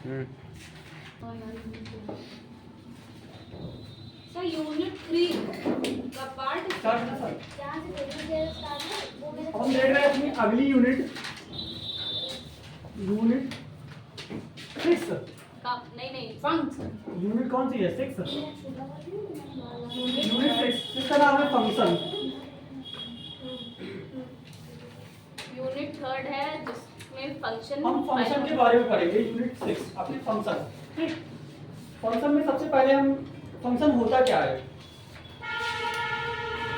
Sir unit 3 का part start ना sir. जहाँ से प्रोड्यूस स्टार्ट है वो मेरे अब हम देख रहे हैं अपनी अगली यूनिट 6। का नहीं फंक्शन यूनिट कौन सी है? 6। यूनिट 6 इसका नाम है फंक्शन। यूनिट 3 है जिसमें फंक्शन हम फंक्शन के बारे में पढ़ेंगे। यूनिट 6 अपने फंक्शन। ठीक, फंक्शन में सबसे पहले हम फंक्शन होता क्या है।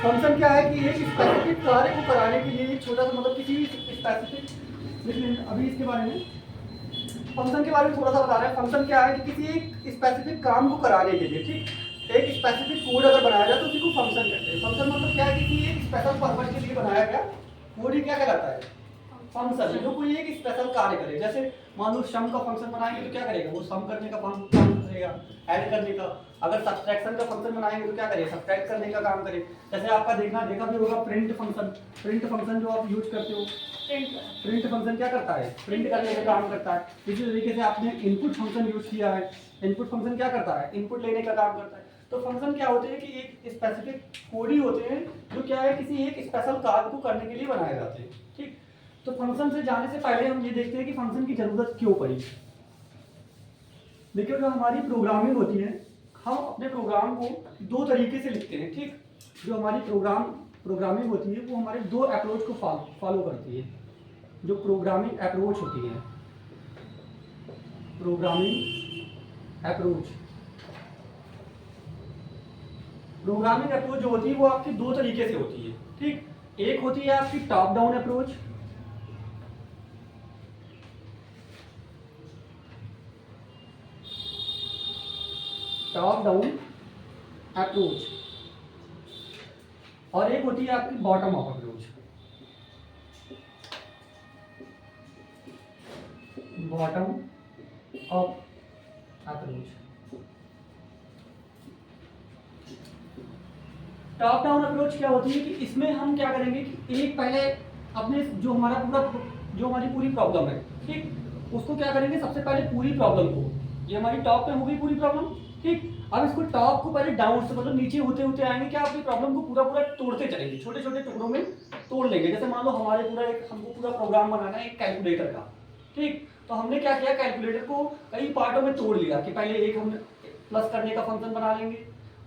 फंक्शन क्या है कि एक स्पेसिफिक कार्य को कराने के लिए एक छोटा सा मतलब किसी भी स्पेसिफिक, अभी इसके बारे में फंक्शन के बारे में थोड़ा सा बता रहे हैं। फंक्शन क्या है कि किसी एक स्पेसिफिक काम को कराने के लिए, ठीक, एक स्पेसिफिक कोड अगर बनाया जाए तो उसी को फंक्शन कहते हैं। फंक्शन मतलब क्या है कि किसी एक स्पेशल पर्पज के लिए बनाया गया कोड ही क्या कहलाता है? फंक्शन। जो कोई एक स्पेशल कार्य करे, जैसे मान लो सम का फंक्शन बनाएंगे तो क्या करेगा? वो सम करने का काम करेगा, ऐड करने का। अगर सब्ट्रैक्शन का फंक्शन बनाएंगे तो क्या करेगा? सब्ट्रैक्ट करने का काम करे। जैसे आपका देखा भी होगा प्रिंट फंक्शन। प्रिंट फंक्शन जो आप यूज करते हो, प्रिंट फंक्शन क्या करता है? प्रिंट करने का काम करता है। इसी तरीके से आपने इनपुट फंक्शन यूज किया है। इनपुट फंक्शन क्या करता है? इनपुट लेने का काम करता है। तो फंक्शन क्या होते हैं कि एक स्पेसिफिक कोड ही होते हैं जो क्या है किसी एक स्पेशल कार्य को करने के लिए बनाए जाते हैं। ठीक, तो फंक्शन से जाने से पहले हम ये देखते हैं कि फंक्शन की जरूरत क्यों पड़ी। देखिए, जो हमारी प्रोग्रामिंग होती है, हम अपने प्रोग्राम को दो तरीके से लिखते हैं। ठीक, जो हमारी प्रोग्रामिंग होती है वो हमारे दो अप्रोच को फॉलो करती है। जो प्रोग्रामिंग अप्रोच होती है, प्रोग्रामिंग अप्रोच जो होती है वो आपकी दो तरीके से होती है। ठीक, एक होती है आपकी टॉप डाउन अप्रोच, और एक होती है आपकी bottom up approach. Top down approach क्या होती है कि इसमें हम क्या करेंगे कि एक पहले अपने जो हमारी पूरी प्रॉब्लम है, ठीक, उसको क्या करेंगे? सबसे पहले पूरी प्रॉब्लम को, ये हमारी टॉप पे हो गई पूरी प्रॉब्लम। ठीक, अब इसको टॉप को पहले डाउन से मतलब नीचे होते होते आएंगे, क्या अपनी प्रॉब्लम को पूरा तोड़ते चलेंगे, छोटे छोटे टुकड़ों में तोड़ लेंगे। जैसे मान लो हमको पूरा प्रोग्राम बनाना है एक कैलकुलेटर का। ठीक, तो हमने क्या किया? कैलकुलेटर को कई पार्टों में तोड़ लिया कि पहले एक हमने प्लस करने का फंक्शन बना लेंगे,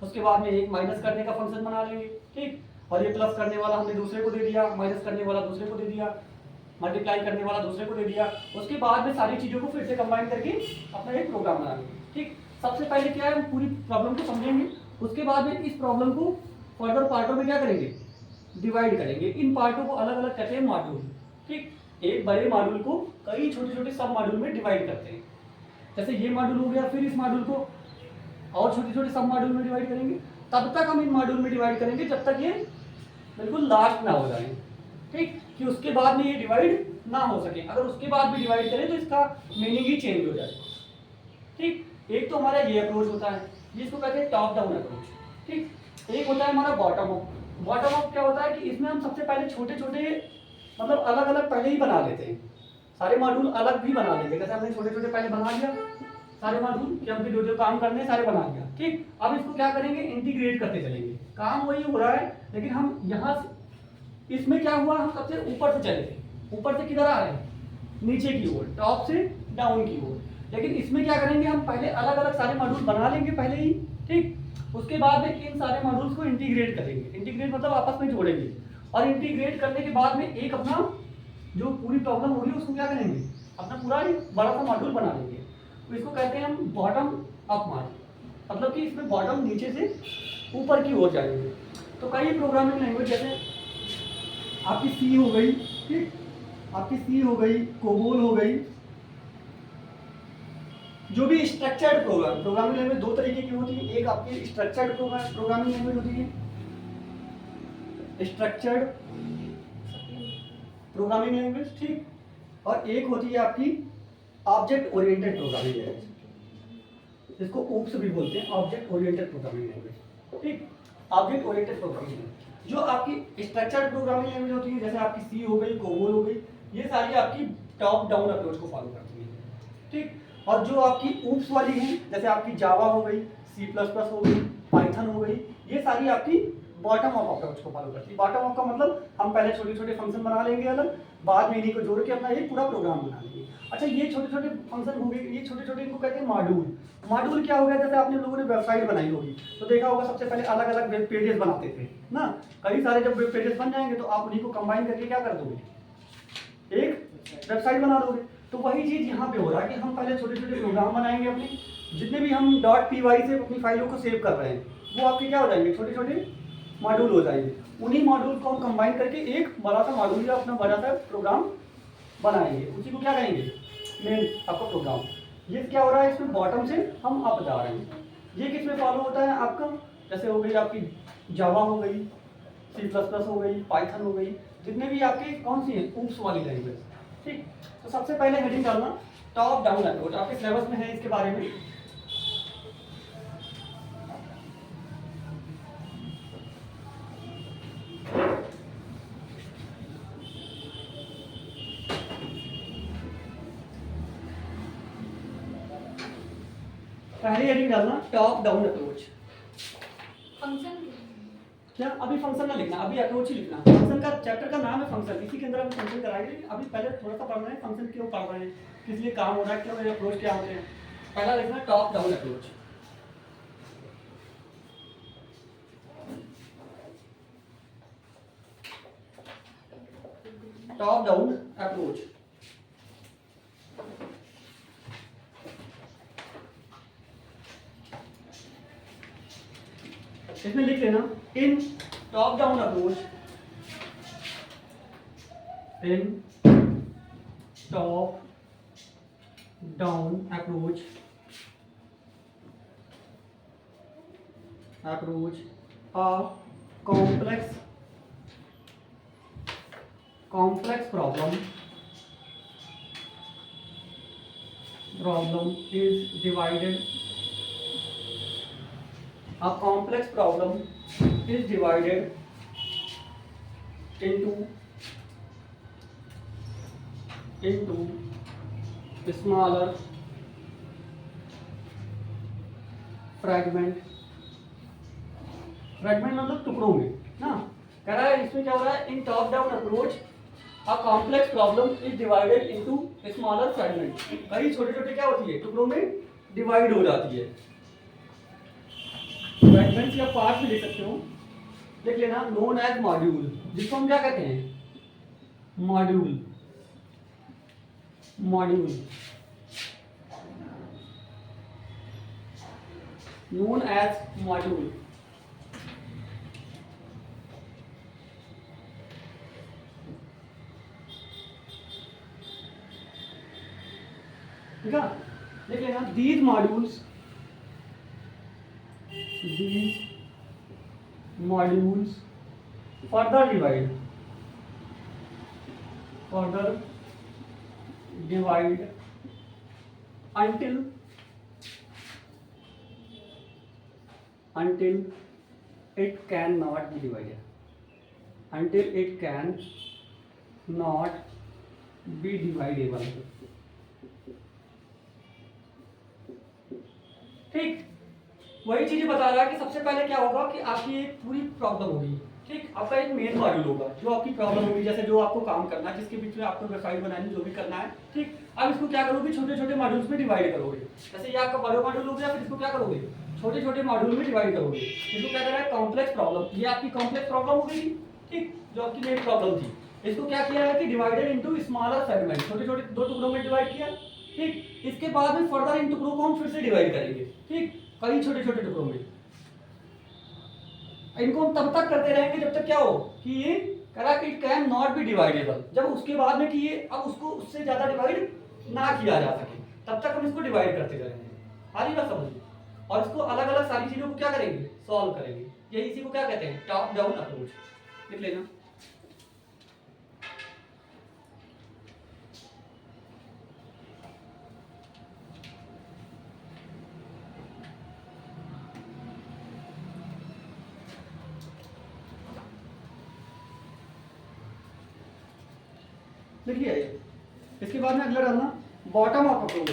उसके बाद में एक माइनस करने का फंक्शन बना लेंगे। ठीक, और ये प्लस करने वाला हमने दूसरे को दे दिया, माइनस करने वाला दूसरे को दे दिया, मल्टीप्लाई करने वाला दूसरे को दे दिया। उसके बाद में सारी चीजों को फिर से कंबाइन करके अपना एक प्रोग्राम बना लेंगे। ठीक, सबसे पहले क्या है? हम पूरी प्रॉब्लम को समझेंगे, उसके बाद में इस प्रॉब्लम को फर्दर पार्टों में क्या करेंगे? डिवाइड करेंगे। इन पार्टों को अलग अलग कहते हैं मॉड्यूल। ठीक, एक बड़े मॉड्यूल को कई छोटे छोटे सब मॉड्यूल में डिवाइड करते हैं। जैसे ये मॉड्यूल हो गया, फिर इस मॉड्यूल को और छोटे छोटे सब मॉड्यूल में डिवाइड करेंगे। तब तक हम इन मॉड्यूल में डिवाइड करेंगे जब तक ये बिल्कुल लास्ट ना हो जाए। ठीक, कि उसके बाद में ये डिवाइड ना हो सके। अगर उसके बाद भी डिवाइड करें तो इसका मीनिंग ही चेंज हो जाए। ठीक, एक तो हमारा ये अप्रोच होता है जिसको कहते हैं टॉप डाउन अप्रोच। ठीक, एक होता है हमारा बॉटम अप। बॉटम अप क्या होता है कि इसमें हम सबसे पहले छोटे छोटे मतलब अलग अलग पहले ही बना लेते हैं, सारे मॉड्यूल अलग भी बना लेंगे। जैसे हमने छोटे छोटे पहले बना लिया सारे मॉड्यूल कि हमने जो जो काम करने हैं सारे बना लिया। ठीक, अब इसको क्या करेंगे? इंटीग्रेट करते चलेंगे। काम वही हो रहा है लेकिन हम यहाँ इसमें क्या हुआ? हम सबसे ऊपर से चले थे, ऊपर से किधर आ रहे हैं? नीचे की ओर, टॉप से डाउन की ओर। लेकिन इसमें क्या करेंगे? हम पहले अलग अलग सारे मॉड्यूल बना लेंगे पहले ही। ठीक, उसके बाद में इन सारे मॉड्यूल्स को इंटीग्रेट करेंगे। इंटीग्रेट मतलब आपस में जोड़ेंगे, और इंटीग्रेट करने के बाद में एक अपना जो पूरी प्रॉब्लम होगी उसको क्या करेंगे? अपना पूरा एक बड़ा सा मॉड्यूल बना लेंगे। तो इसको कहते हैं हम बॉटम अप मॉड्यूल। मतलब कि इसमें बॉटम नीचे से ऊपर की ओर जाएंगे। तो कई प्रोग्रामिंग लैंग्वेज जैसे आपकी सी हो गई, ठीक, आपकी सी हो गई, कोबोल हो गई, जो भी स्ट्रक्चर्ड प्रोग्रामिंग लैंग्वेज दो तरीके की होती है। एक आपकी स्ट्रक्चर्ड प्रोग्रामिंग लैंग्वेज होती है, स्ट्रक्चर्ड प्रोग्रामिंग लैंग्वेज। ठीक, और एक होती है आपकी ऑब्जेक्ट ओरिएंटेड प्रोग्रामिंग लैंग्वेज, जिसको ओप्स भी बोलते हैं, ऑब्जेक्ट ओरिएंटेड प्रोग्रामिंग लैंग्वेज। ठीक, ऑब्जेक्ट ओरिएंटेड प्रोग्रामिंग लैंग्वेज जो आपकी स्ट्रक्चर्ड प्रोग्रामिंग लैंग्वेज होती है, जैसे आपकी सी हो गई, कोबोल हो गई, ये सारी आपकी टॉप डाउन अप्रोच को फॉलो करती है। ठीक, और जो आपकी ऊप्स वाली हैं, जैसे आपकी जावा हो गई, सी प्लस प्लस हो गई, पाइथन हो गई, ये सारी आपकी बॉटम अप अप्रोच को फॉलो करती है। बॉटम अप का मतलब हम पहले छोटे छोटे फंक्शन बना लेंगे अलग, बाद में इन्हीं को जोड़ के अपना एक पूरा प्रोग्राम बना लेंगे। अच्छा, ये छोटे छोटे फंक्शन हो गए, ये छोटे छोटे इनको कहते हैं मॉड्यूल। मॉड्यूल क्या हो गया, जैसे आपने लोगों ने वेबसाइट बनाई होगी तो देखा होगा सबसे पहले अलग अलग वेब पेजेस बनाते थे ना। कई सारे जब वेब पेजेस बन जाएंगे तो आप उन्हीं को कंबाइन करके क्या कर दोगे, एक वेबसाइट बना दोगे। तो वही चीज़ यहाँ पे हो रहा है कि हम पहले छोटे छोटे प्रोग्राम बनाएंगे अपने, जितने भी हम .py से अपनी फाइलों को सेव कर रहे हैं वो आपके क्या हो जाएंगे, छोटे छोटे मॉड्यूल हो जाएंगे। उन्हीं मॉड्यूल को हम कंबाइन करके एक बड़ा सा मॉड्यूल या अपना बड़ा सा प्रोग्राम बनाएंगे, उसी को क्या कहेंगे, मेन आपका प्रोग्राम। ये क्या हो रहा है, इसमें बॉटम से हम अप जा रहे हैं। ये किस में फॉलो होता है आपका, जैसे हो गई आपकी जावा हो गई, सी प्लस प्लस हो गई, पाइथन हो गई, जितने भी आपके कौन सी हैं ऊप्स वाली लैंग्वेज। ठीक, तो सबसे पहले हेडिंग डालना टॉप डाउन अप्रोच, आपके सिलेबस में है इसके बारे में। पहले हेडिंग डालना टॉप डाउन अप्रोच। फंक्शन क्या अभी फंक्शन ना लिखना, अभी अप्रोच ही लिखना। फंक्शन का चैप्टर का नाम है फंक्शन, इसी के अंदर हम फंक्शन कराएंगे। अभी पहले थोड़ा सा पढ़ रहे हैं फंक्शन क्यों पढ़ रहे हैं, किस लिए काम हो रहा है, क्यों मेरे अप्रोच क्या होते हैं। पहला लिखना top down approach. Top down approach, इसमें लिख लेना in top down approach, in top down approach, approach a complex problem is divided, a complex problem is divided into smaller fragment मतलब टुकड़ों में ना। कह रहा है इसमें क्या हो रहा है, in top down approach a complex problem is divided into smaller fragment. कई छोटे छोटे क्या होती है, टुकड़ों में डिवाइड हो जाती है। फ्रैगमेंट्स या पार्ट्स में लिख सकते हो, लिख लेना नोन एज मॉड्यूल, जिसको हम क्या कहते हैं, मॉड्यूल। Known as module. ठीक है, लिख लेना these modules further divide until it cannot be divided, until it can not be dividable। ठीक, वही चीजें बता रहा है कि सबसे पहले क्या होगा कि आपकी एक पूरी प्रॉब्लम होगी। ठीक, आपका एक मेन मॉड्यूल होगा जो आपकी प्रॉब्लम होगी, जैसे जो आपको काम करना है, जिसके बीच में आपको वेबसाइट बनानी, जो भी करना है। ठीक, अब इसको क्या करोगे, छोटे छोटे मॉड्यूल्स में डिवाइड करोगे। जैसे ये आपका बड़ा मॉड्यूल हो गया, फिर इसको क्या करोगे, छोटे छोटे मॉड्यूल में डिवाइड करोगे। इसको क्या करा है, कॉम्प्लेक्स प्रॉब्लम। ये आपकी कॉम्प्लेक्स प्रॉब्लम हो गई। ठीक, जो आपकी मेन प्रॉब्लम थी, इसको क्या किया है कि डिवाइडेड इनटू स्मॉलर सेगमेंट, छोटे छोटे दो टुकड़ों में डिवाइड किया। ठीक, इसके बाद में फर्दर इन टुकड़ों को हम फिर से डिवाइड करेंगे। ठीक, कई छोटे छोटे टुकड़ों में। इनको हम तब तक करते रहेंगे जब तक क्या हो कि ये करा कि it can not be dividable. जब उसके बाद में कि ये अब उसको उससे ज्यादा डिवाइड ना किया जा सके, तब तक हम इसको डिवाइड करते रहेंगे। आ रही बात समझ? और इसको अलग अलग सारी चीजों को क्या करेंगे, सॉल्व करेंगे। यही इसी को क्या कहते हैं, टॉप डाउन अप्रोच। लिख लेना। लिख लिया ये। इसके बाद में अगला डालना bottom up approach.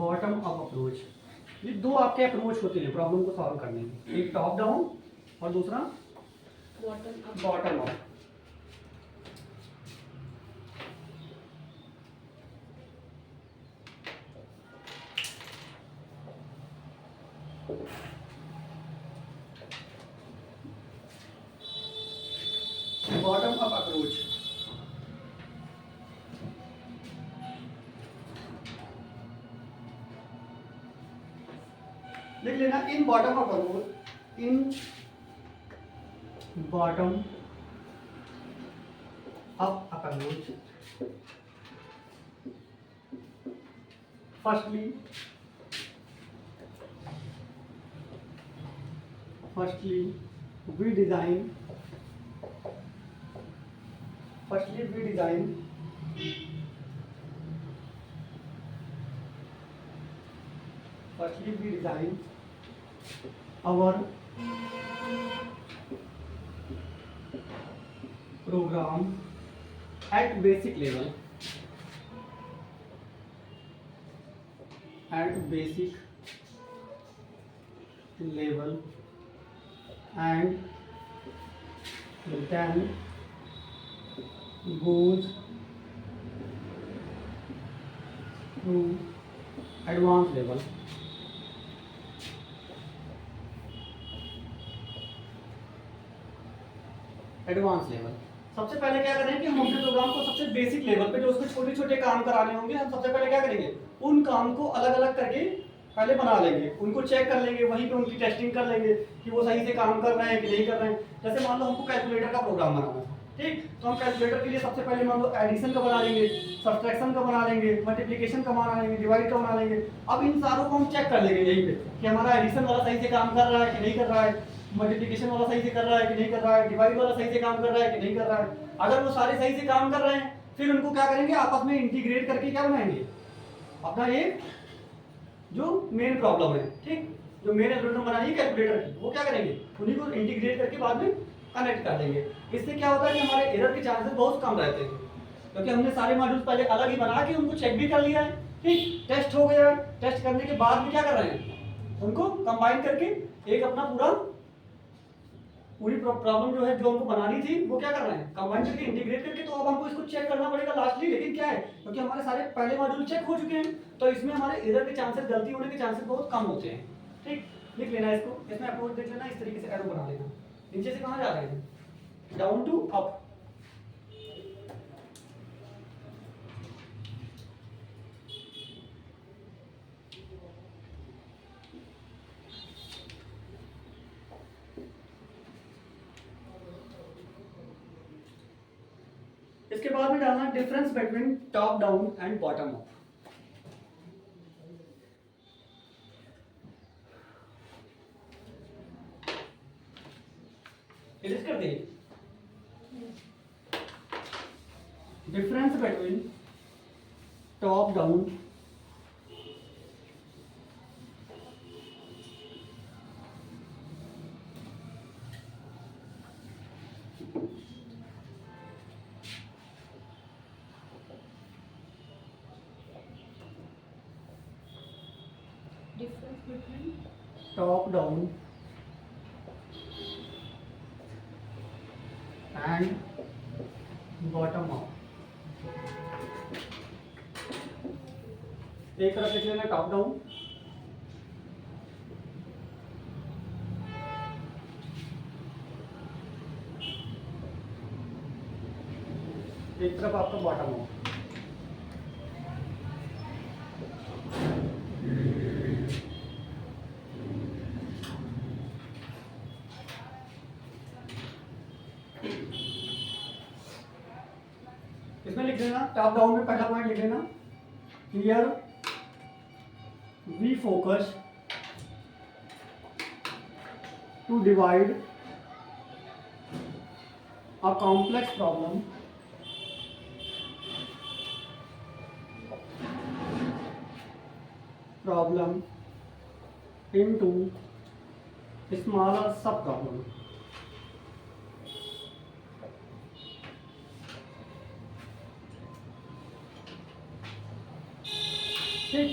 Bottom up approach. ये दो आपके अप्रोच होते हैं प्रॉब्लम को सॉल्व करने के, एक टॉप डाउन और दूसरा bottom up. Bottom up approach, लिख लेना इन bottom up approach, in bottom up approach firstly we design our program at basic level and then goes to advanced level. सबसे पहले क्या करेंगे कि हम अपने प्रोग्राम को सबसे बेसिक लेवल पे जो उसमें छोटे छोटे काम कराने होंगे, हम सबसे पहले क्या करेंगे, उन काम को अलग अलग करके पहले बना लेंगे, उनको चेक कर लेंगे, वहीं पे उनकी टेस्टिंग कर लेंगे कि वो सही से काम कर रहे हैं कि नहीं कर रहे हैं। जैसे मान लो हमको कैलकुलेटर का प्रोग्राम बनाना है, ठीक, तो हम कैलकुलेटर के लिए सबसे पहले मान लो एडिशन का बना लेंगे, सब्सट्रैक्शन का बना लेंगे, मल्टीप्लिकेशन का बना लेंगे, डिवाइड का बना लेंगे। अब इन सारों को हम चेक कर लेंगे यहीं पे कि हमारा एडिशन वाला सही से काम कर रहा है कि नहीं कर रहा है, मल्टीप्लिकेशन वाला सही से कर रहा है कि नहीं कर रहा है, डिवाइड वाला सही से काम कर रहा है कि नहीं कर रहा है। अगर वो सारे सही से काम कर रहे हैं, फिर उनको क्या करेंगे, आपस में इंटीग्रेट करके क्या बनाएंगे, अपना एक जो मेन प्रॉब्लम है, ठीक, जो मेन एल्गोरिथम बनाई है कैलकुलेटर की, वो क्या करेंगे, उन्हीं को इंटीग्रेट करके बाद में कनेक्ट कर देंगे। इससे क्या होता है कि हमारे एरर के चांसेस बहुत कम रहते हैं, क्योंकि हमने सारे मॉड्यूल्स पहले अलग ही बना के उनको चेक भी कर लिया है, ठीक, टेस्ट हो गया, टेस्ट करने के बाद में क्या कर रहे हैं, उनको कंबाइन करके एक अपना पूरी प्रॉब्लम जो है जो हमको बनानी थी वो क्या कर रहे हैं, कंबाइन करके इंटीग्रेट करके। तो अब हमको इसको चेक करना पड़ेगा लास्टली, लेकिन क्या है, क्योंकि हमारे सारे पहले मॉड्यूल चेक हो चुके हैं, तो इसमें हमारे एरर के चांसेस, गलती होने के चांसेस बहुत कम होते हैं, ठीक। लिख लेना इसको, इसमें अप्रोच देख लेना, इस तरीके से एरो बना लेना। नीचे से कहाँ जा रहे हैं, डाउन टू अप। इसके बाद में डालना difference between top down and bottom up. Edit कर दें, difference between top down difference between top down and bottom up। एक तरफ लिख लेना टॉप डाउन, एक तरफ आपका बॉटम अप। इसमें लिख लेना टॉप डाउन में पहला पॉइंट लिख लेना, here we focus to divide a complex problem into smaller sub problem. ठीक,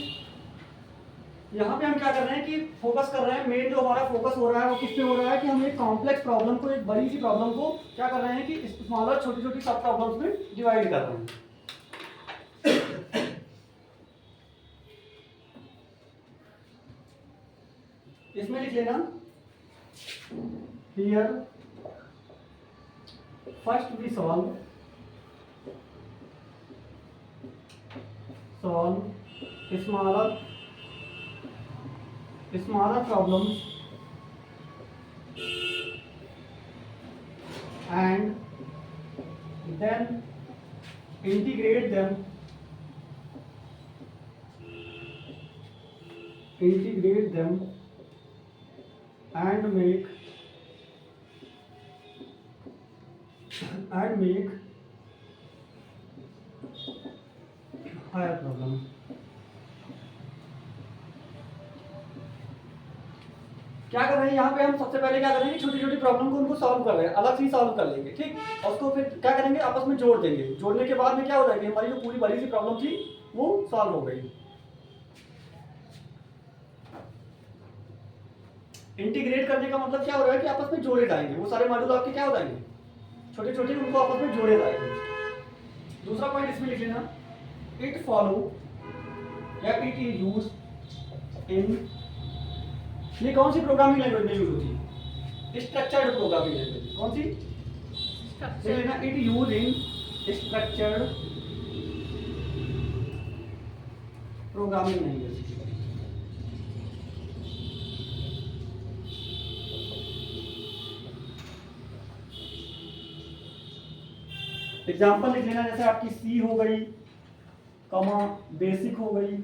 यहाँ पे हम क्या कर रहे हैं कि फोकस कर रहे हैं, मेन जो हमारा फोकस हो रहा है वो किस पे हो रहा है कि हम एक कॉम्प्लेक्स प्रॉब्लम को, एक बड़ी सी प्रॉब्लम को क्या कर रहे हैं कि स्मॉलर छोटी छोटी सब प्रॉब्लम्स में डिवाइड कर रहे हैं। इसमें लिख लेना here first we solve smaller problems and then integrate them and make higher problem. क्या कर रहे हैं यहाँ पे हम सबसे पहले क्या करेंगे, छोटी छोटी प्रॉब्लम को उनको सॉल्व कर रहे हैं, अलग से सॉल्व कर लेंगे, ठीक। और उसको फिर क्या करेंगे, आपस में जोड़ देंगे। जोड़ने के बाद में क्या हो जाएगी, हमारी जो पूरी बड़ी सी प्रॉब्लम थी वो सॉल्व हो गई। इंटीग्रेट करने का मतलब क्या हो रहा है कि आपस में जोड़े जाएंगे, वो सारे मॉड्यूल आपके क्या हो जाएंगे, छोटे छोटे, उनको आपस में जोड़े जाएंगे। दूसरा पॉइंट इसमें लिख लेना, इट फॉलो या इट इज यूज इन, ये कौन सी प्रोग्रामिंग लैंग्वेज में यूज होती है, स्ट्रक्चर्ड प्रोग्रामिंग लैंग्वेज। कौन सी, देख लेना, it use in structured programming language. Example लिख लेना, जैसे आपकी सी हो गई, कमा बेसिक हो गई,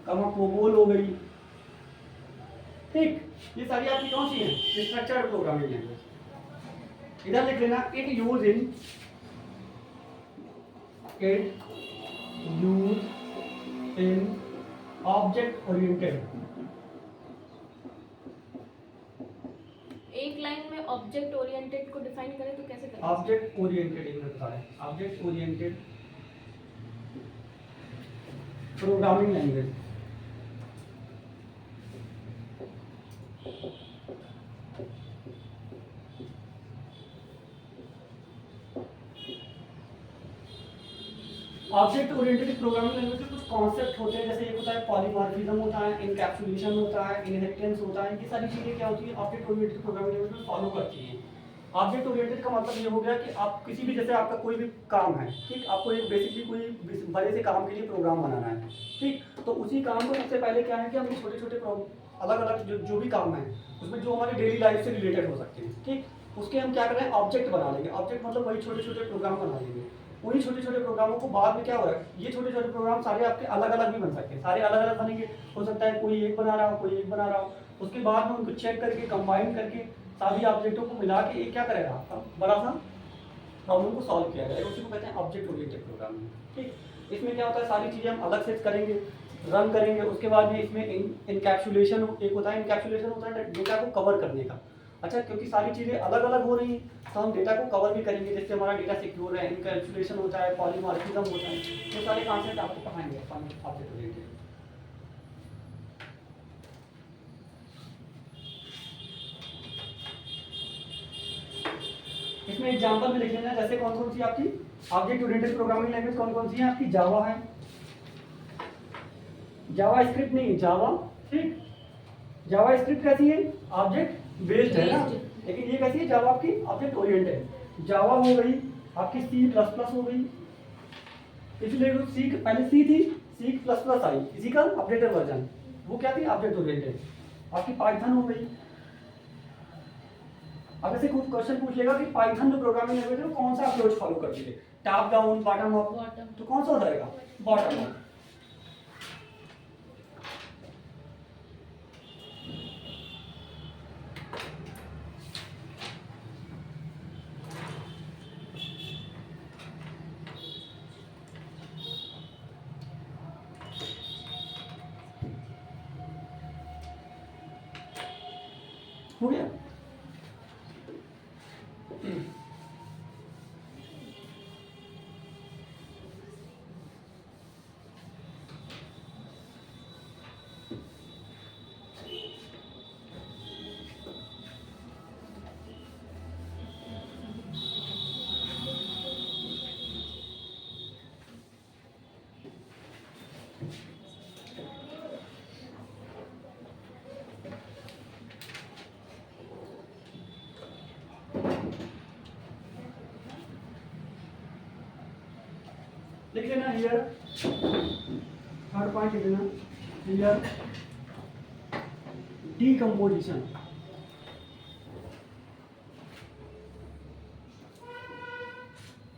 कमा कोबोल हो गई, ठीक। ये सारी आपकी कौन सी है, स्ट्रक्चर्ड प्रोग्रामिंग लैंग्वेज। इधर लिख लेना, it use in object oriented. एक लाइन में ऑब्जेक्ट ओरिएंटेड को डिफाइन करें तो कैसे करें? ऑब्जेक्ट ओरिएंटेड एक होता है, object oriented programming language. Object oriented programming language के कुछ कॉन्सेप्ट होते हैं, जैसे एक होता है पॉलीमॉर्फिज्म होता है, इनकैप्सुलेशन होता है, इनहेरिटेंस होता है। ये सारी चीजें क्या होती है, ऑब्जेक्ट ओरिएंटेड प्रोग्रामिंग लैंग्वेज में फॉलो करती हैं। ऑब्जेक्ट ओरिएंटेड का मतलब ये हो गया कि आप किसी भी, जैसे आपका कोई भी काम है, ठीक, आपको एक बेसिकली कोई बड़े से काम के लिए प्रोग्राम बनाना है, ठीक। तो उसी काम को सबसे पहले क्या है कि हम छोटे छोटे अलग अलग जो भी काम है उसमें जो हमारी डेली लाइफ से रिलेटेड हो सकते हैं, ठीक, उसके हम क्या करें, ऑब्जेक्ट बना लेंगे। ऑब्जेक्ट मतलब वही छोटे छोटे प्रोग्राम बना लेंगे। उन्हीं छोटे छोटे प्रोग्रामों को बाद में क्या हो रहा है, ये छोटे छोटे प्रोग्राम सारे आपके अलग अलग भी बन सकते हैं, सारे अलग अलग बनेंगे। हो सकता है कोई एक बना रहा हो, कोई एक बना रहा हो, उसके बाद में उनको चेक करके कंबाइन करके सभी ऑब्जेक्टों को मिला के एक क्या करेगा, आपका बड़ा सा प्रॉब्लम को सॉल्व किया जाएगा। उसी को कहते हैं ऑब्जेक्ट ओरिएंटेड प्रोग्रामिंग, ठीक। इसमें क्या होता है, सारी चीज़ें हम अलग से करेंगे, रन करेंगे। उसके बाद भी इसमें इनकैप्सुलेशन एक होता है, इनकैप्सुलेशन होता है डेटा को कवर करने का। अच्छा, क्योंकि सारी चीज़ें अलग अलग हो रही हैं तो हम डेटा को कवर भी करेंगे, जिससे हमारा डेटा सिक्योर है। इनकैप्सुलेशन होता है, पॉलीमॉर्फिज्म होता है, ये सारे कॉन्सेप्ट आपको पढ़ाएंगे ऑब्जेक्ट ओरिएंटेड। इसमें एग्जांपल में लिख लेना, जैसे कौन कौन सी आपकी ऑब्जेक्ट ओरिएंटेड प्रोग्रामिंग लैंग्वेज कौन कौन सी है आपकी, जावा है, जावा स्क्रिप्ट नहीं, जावा, ठीक। जावा स्क्रिप्ट कैसी है, ऑब्जेक्ट बेस्ड है ना, लेकिन ये कैसी है, जावा आपकी ऑब्जेक्ट ओरिएंटेड। जावा हो गई आपकी, सी प्लस प्लस हो गई, इसलिए सी पहले सी थी, सी प्लस प्लस आई, इसी का अपडेटेड वर्जन, वो क्या थी, ऑब्जेक्ट ओरिएंटेड। आपकी पाइथन हो गई। अब ऐसे कुछ क्वेश्चन पूछेगा कि पाइथन जो प्रोग्रामिंग लैंग्वेज है वो कौन सा अप्रोच फॉलो करती है, टॉप डाउन, बॉटम अप, तो कौन सा हो जाएगा, बॉटम अप। हो गया। लिख लेना हियर, थर्ड पॉइंट लिख लेना here decomposition,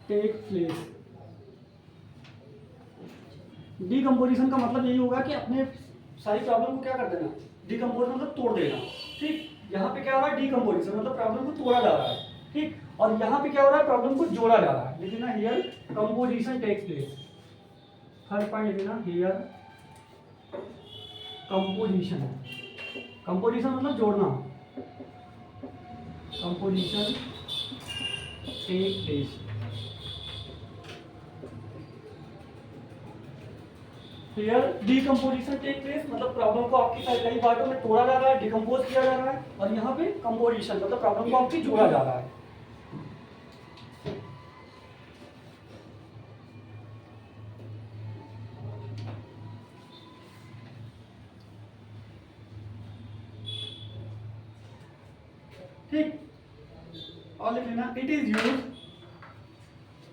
take place. Decomposition का मतलब यही होगा कि अपने सारी प्रॉब्लम को क्या कर देना, डीकम्पोज मतलब तोड़ देना, ठीक। यहाँ पे क्या हो रहा है, डीकम्पोजिशन मतलब प्रॉब्लम को तोड़ा जा रहा है, ठीक। और यहाँ पे क्या हो रहा है, प्रॉब्लम को जोड़ा जा रहा है। लिख लेना here composition takes place, third point लिख लेना हियर कंपोजिशन। कंपोजिशन मतलब जोड़ना, composition take place. Here decomposition take place मतलब प्रॉब्लम को आपकी कई पार्टों में तोड़ा जा रहा है, डिकम्पोज किया जा रहा है। और यहाँ पे कंपोजिशन मतलब प्रॉब्लम को आपकी जोड़ा जा रहा है। ठीक, और लिख लेना it is use,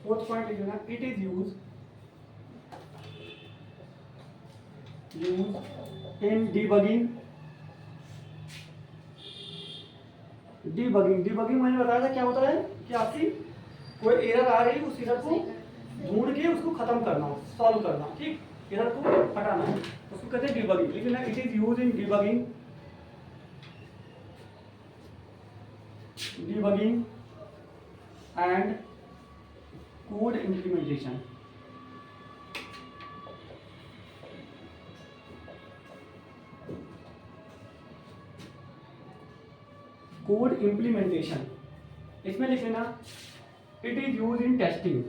fourth point लिख लेना it is use in debugging. Debugging मैंने बताया था क्या होता है कि आपकी कोई एरर आ रही है, उस एरर को ढूंढ के उसको खत्म करना, सॉल्व करना, ठीक, एरर को हटाना है, उसको कहते हैं डीबगिंग। लेकिन it is use in debugging and code implementation. Code implementation, इसमें लिख लेना it is use in testing.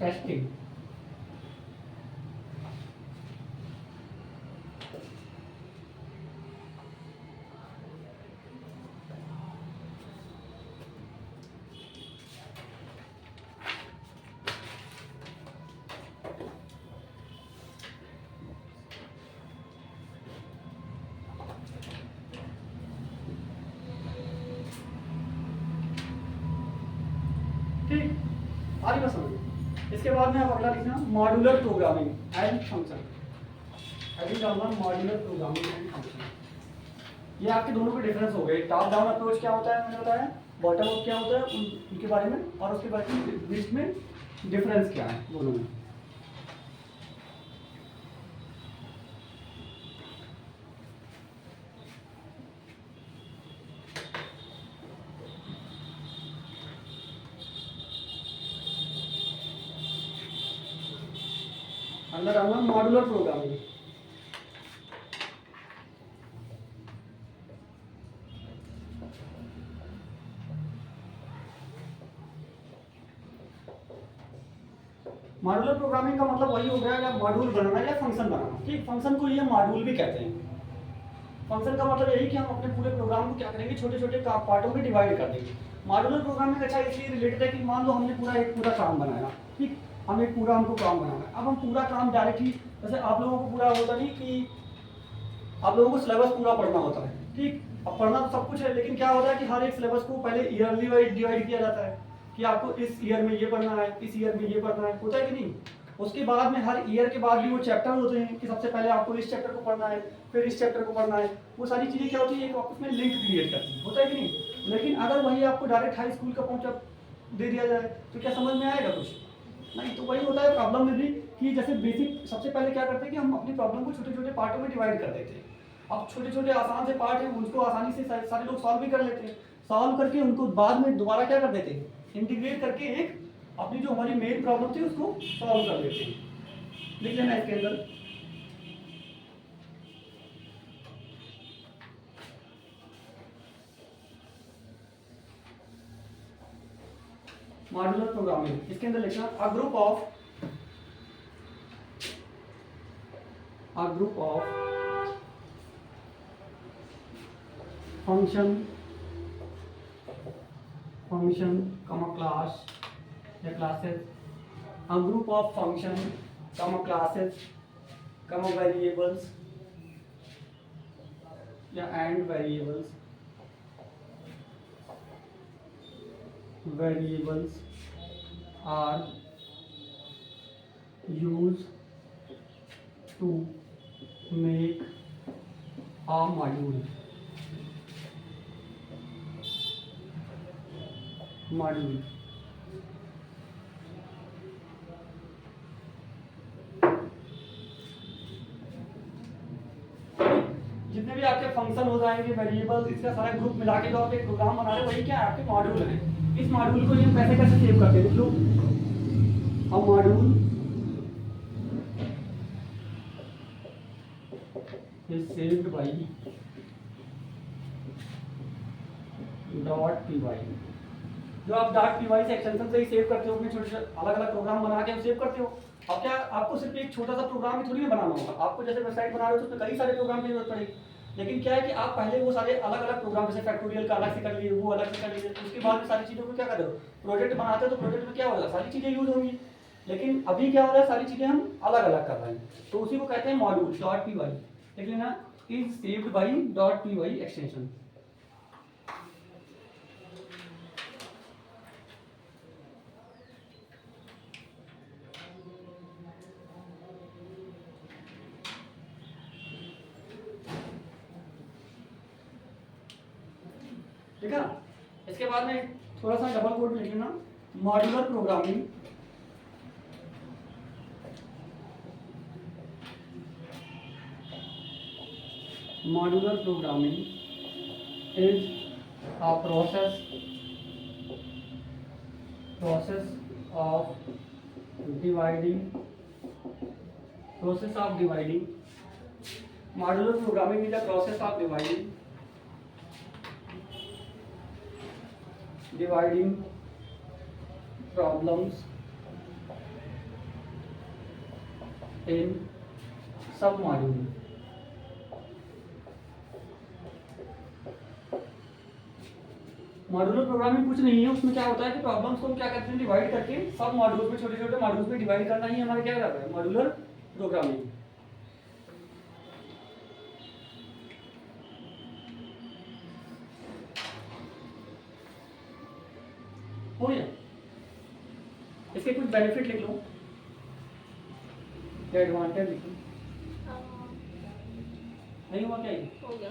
Testing ठीक, आगे बस समझिए। इसके बाद में आप अगला लिखना मॉड्यूलर प्रोग्रामिंग एंड फंक्शन। अभी डालना मॉड्यूलर प्रोग्रामिंग एंड फंक्शन। ये आपके दोनों के डिफरेंस हो गए। टॉप डाउन अप्रोच क्या होता है मैंने बताया, बॉटम अप क्या होता है उनके बारे में, और उसके बारे में बीच में डिफरेंस क्या है दोनों में। अंदर डालना मॉड्यूलर प्रोग्रामिंग। मॉड्यूलर प्रोग्रामिंग का मतलब वही हो गया या मॉड्यूल बनाना या फंक्शन बनाना, ठीक। फंक्शन को ये मॉड्यूल भी कहते हैं। फंक्शन का मतलब यही कि हम अपने पूरे प्रोग्राम को क्या करेंगे, छोटे छोटे पार्टों में डिवाइड कर देंगे। मॉड्यूलर प्रोग्रामिंग अच्छा इसलिए रिलेटेड है कि मान लो हमने एक पूरा काम बनाया, ठीक, हमको काम बनाना है। अब हम पूरा काम डायरेक्टली, जैसे आप लोगों को पूरा होता नहीं कि आप लोगों को सिलेबस पूरा पढ़ना होता है, ठीक। अब पढ़ना तो सब कुछ है, लेकिन क्या होता है कि हर एक सिलेबस को पहले ईयरली वाइज डिवाइड किया जाता है कि आपको इस ईयर में ये पढ़ना है, इस ईयर में ये पढ़ना है, होता है कि नहीं। उसके बाद में हर ईयर के बाद भी वो चैप्टर होते हैं कि सबसे पहले आपको इस चैप्टर को पढ़ना है, फिर इस चैप्टर को पढ़ना है। वो सारी चीज़ें क्या होती है, एक आपस में लिंक क्रिएट करती है, होता है कि नहीं। लेकिन अगर वही आपको डायरेक्ट हाई स्कूल का कॉन्सेप्ट दे दिया जाए तो क्या समझ में आएगा कुछ नहीं। तो वही होता है प्रॉब्लम में भी कि जैसे बेसिक सबसे पहले क्या करते हैं कि हम अपनी प्रॉब्लम को छोटे छोटे पार्टों में डिवाइड कर देते हैं। अब छोटे छोटे आसान से पार्ट हैं, उसको आसानी से सारे लोग सॉल्व भी कर लेते हैं। सॉल्व करके उनको बाद में दोबारा क्या कर देते हैं, इंटीग्रेट करके एक अपनी जो हमारी मेन प्रॉब्लम थी उसको सॉल्व कर लेते हैं। लिख लेना इसके अंदर मॉड्यूलर प्रोग्रामिंग। इसके अंदर लिखना अ ग्रुप ऑफ फंक्शन कमा क्लास या classes, a group of function कमा क्लासेस कमा वेरिएबल्स या and variables variables are used to make a module. जितने भी आपके फंक्शन हो जाएंगे, वेरिएबल, इसका सारा ग्रुप मिला के जो आप एक प्रोग्राम बना रहे हैं वही क्या है, आपके मॉड्यूल है। इस मॉड्यूल को ये कैसे कैसे सेव करते हैं, देख लो। अब module is saved by .py। जो आप .py से एक्सटेंशन से ही सेव करते हो, अपने छोटे छोटे अलग अलग प्रोग्राम बना के सेव करते हो। अब क्या आपको सिर्फ एक छोटा सा प्रोग्राम ही थोड़ी ना बनाना होगा, आपको जैसे वेबसाइट बना रहे हो तो उसमें कई सारे प्रोग्राम की जरूरत पड़ेगी। लेकिन क्या है कि आप पहले वो सारे अलग अलग प्रोग्राम, जैसे फैक्टोरियल का अलग से कर लिए, वो अलग से कर लिए, उसके बाद में सारी चीज़ों को क्या कर दो, प्रोजेक्ट बनाते हो तो प्रोजेक्ट में क्या होगा, सारी चीज़ें यूज होंगी। लेकिन अभी क्या हो रहा है, सारी चीज़ें हम अलग अलग कर रहे हैं, तो उसी को कहते हैं मॉड्यूल। .py देख लेना, is saved by .py extension. ठीक है। इसके बाद में थोड़ा सा डबल कोड लिख लेना, modular programming is a process of dividing modular programming is a process of dividing problems in sub module। Modular programming कुछ नहीं है, उसमें क्या होता है कि प्रॉब्लम्स को हम क्या करते हैं, डिवाइड करके सब मॉड्यूल्स में, छोटे छोटे मॉड्यूल्स में डिवाइड करना ही हमारा क्या रहता है, मॉड्यूलर प्रोग्रामिंग। हो गया। इसके कुछ बेनिफिट लिख लो या एडवांटेज लिख लो। नहीं हुआ क्या, हो गया।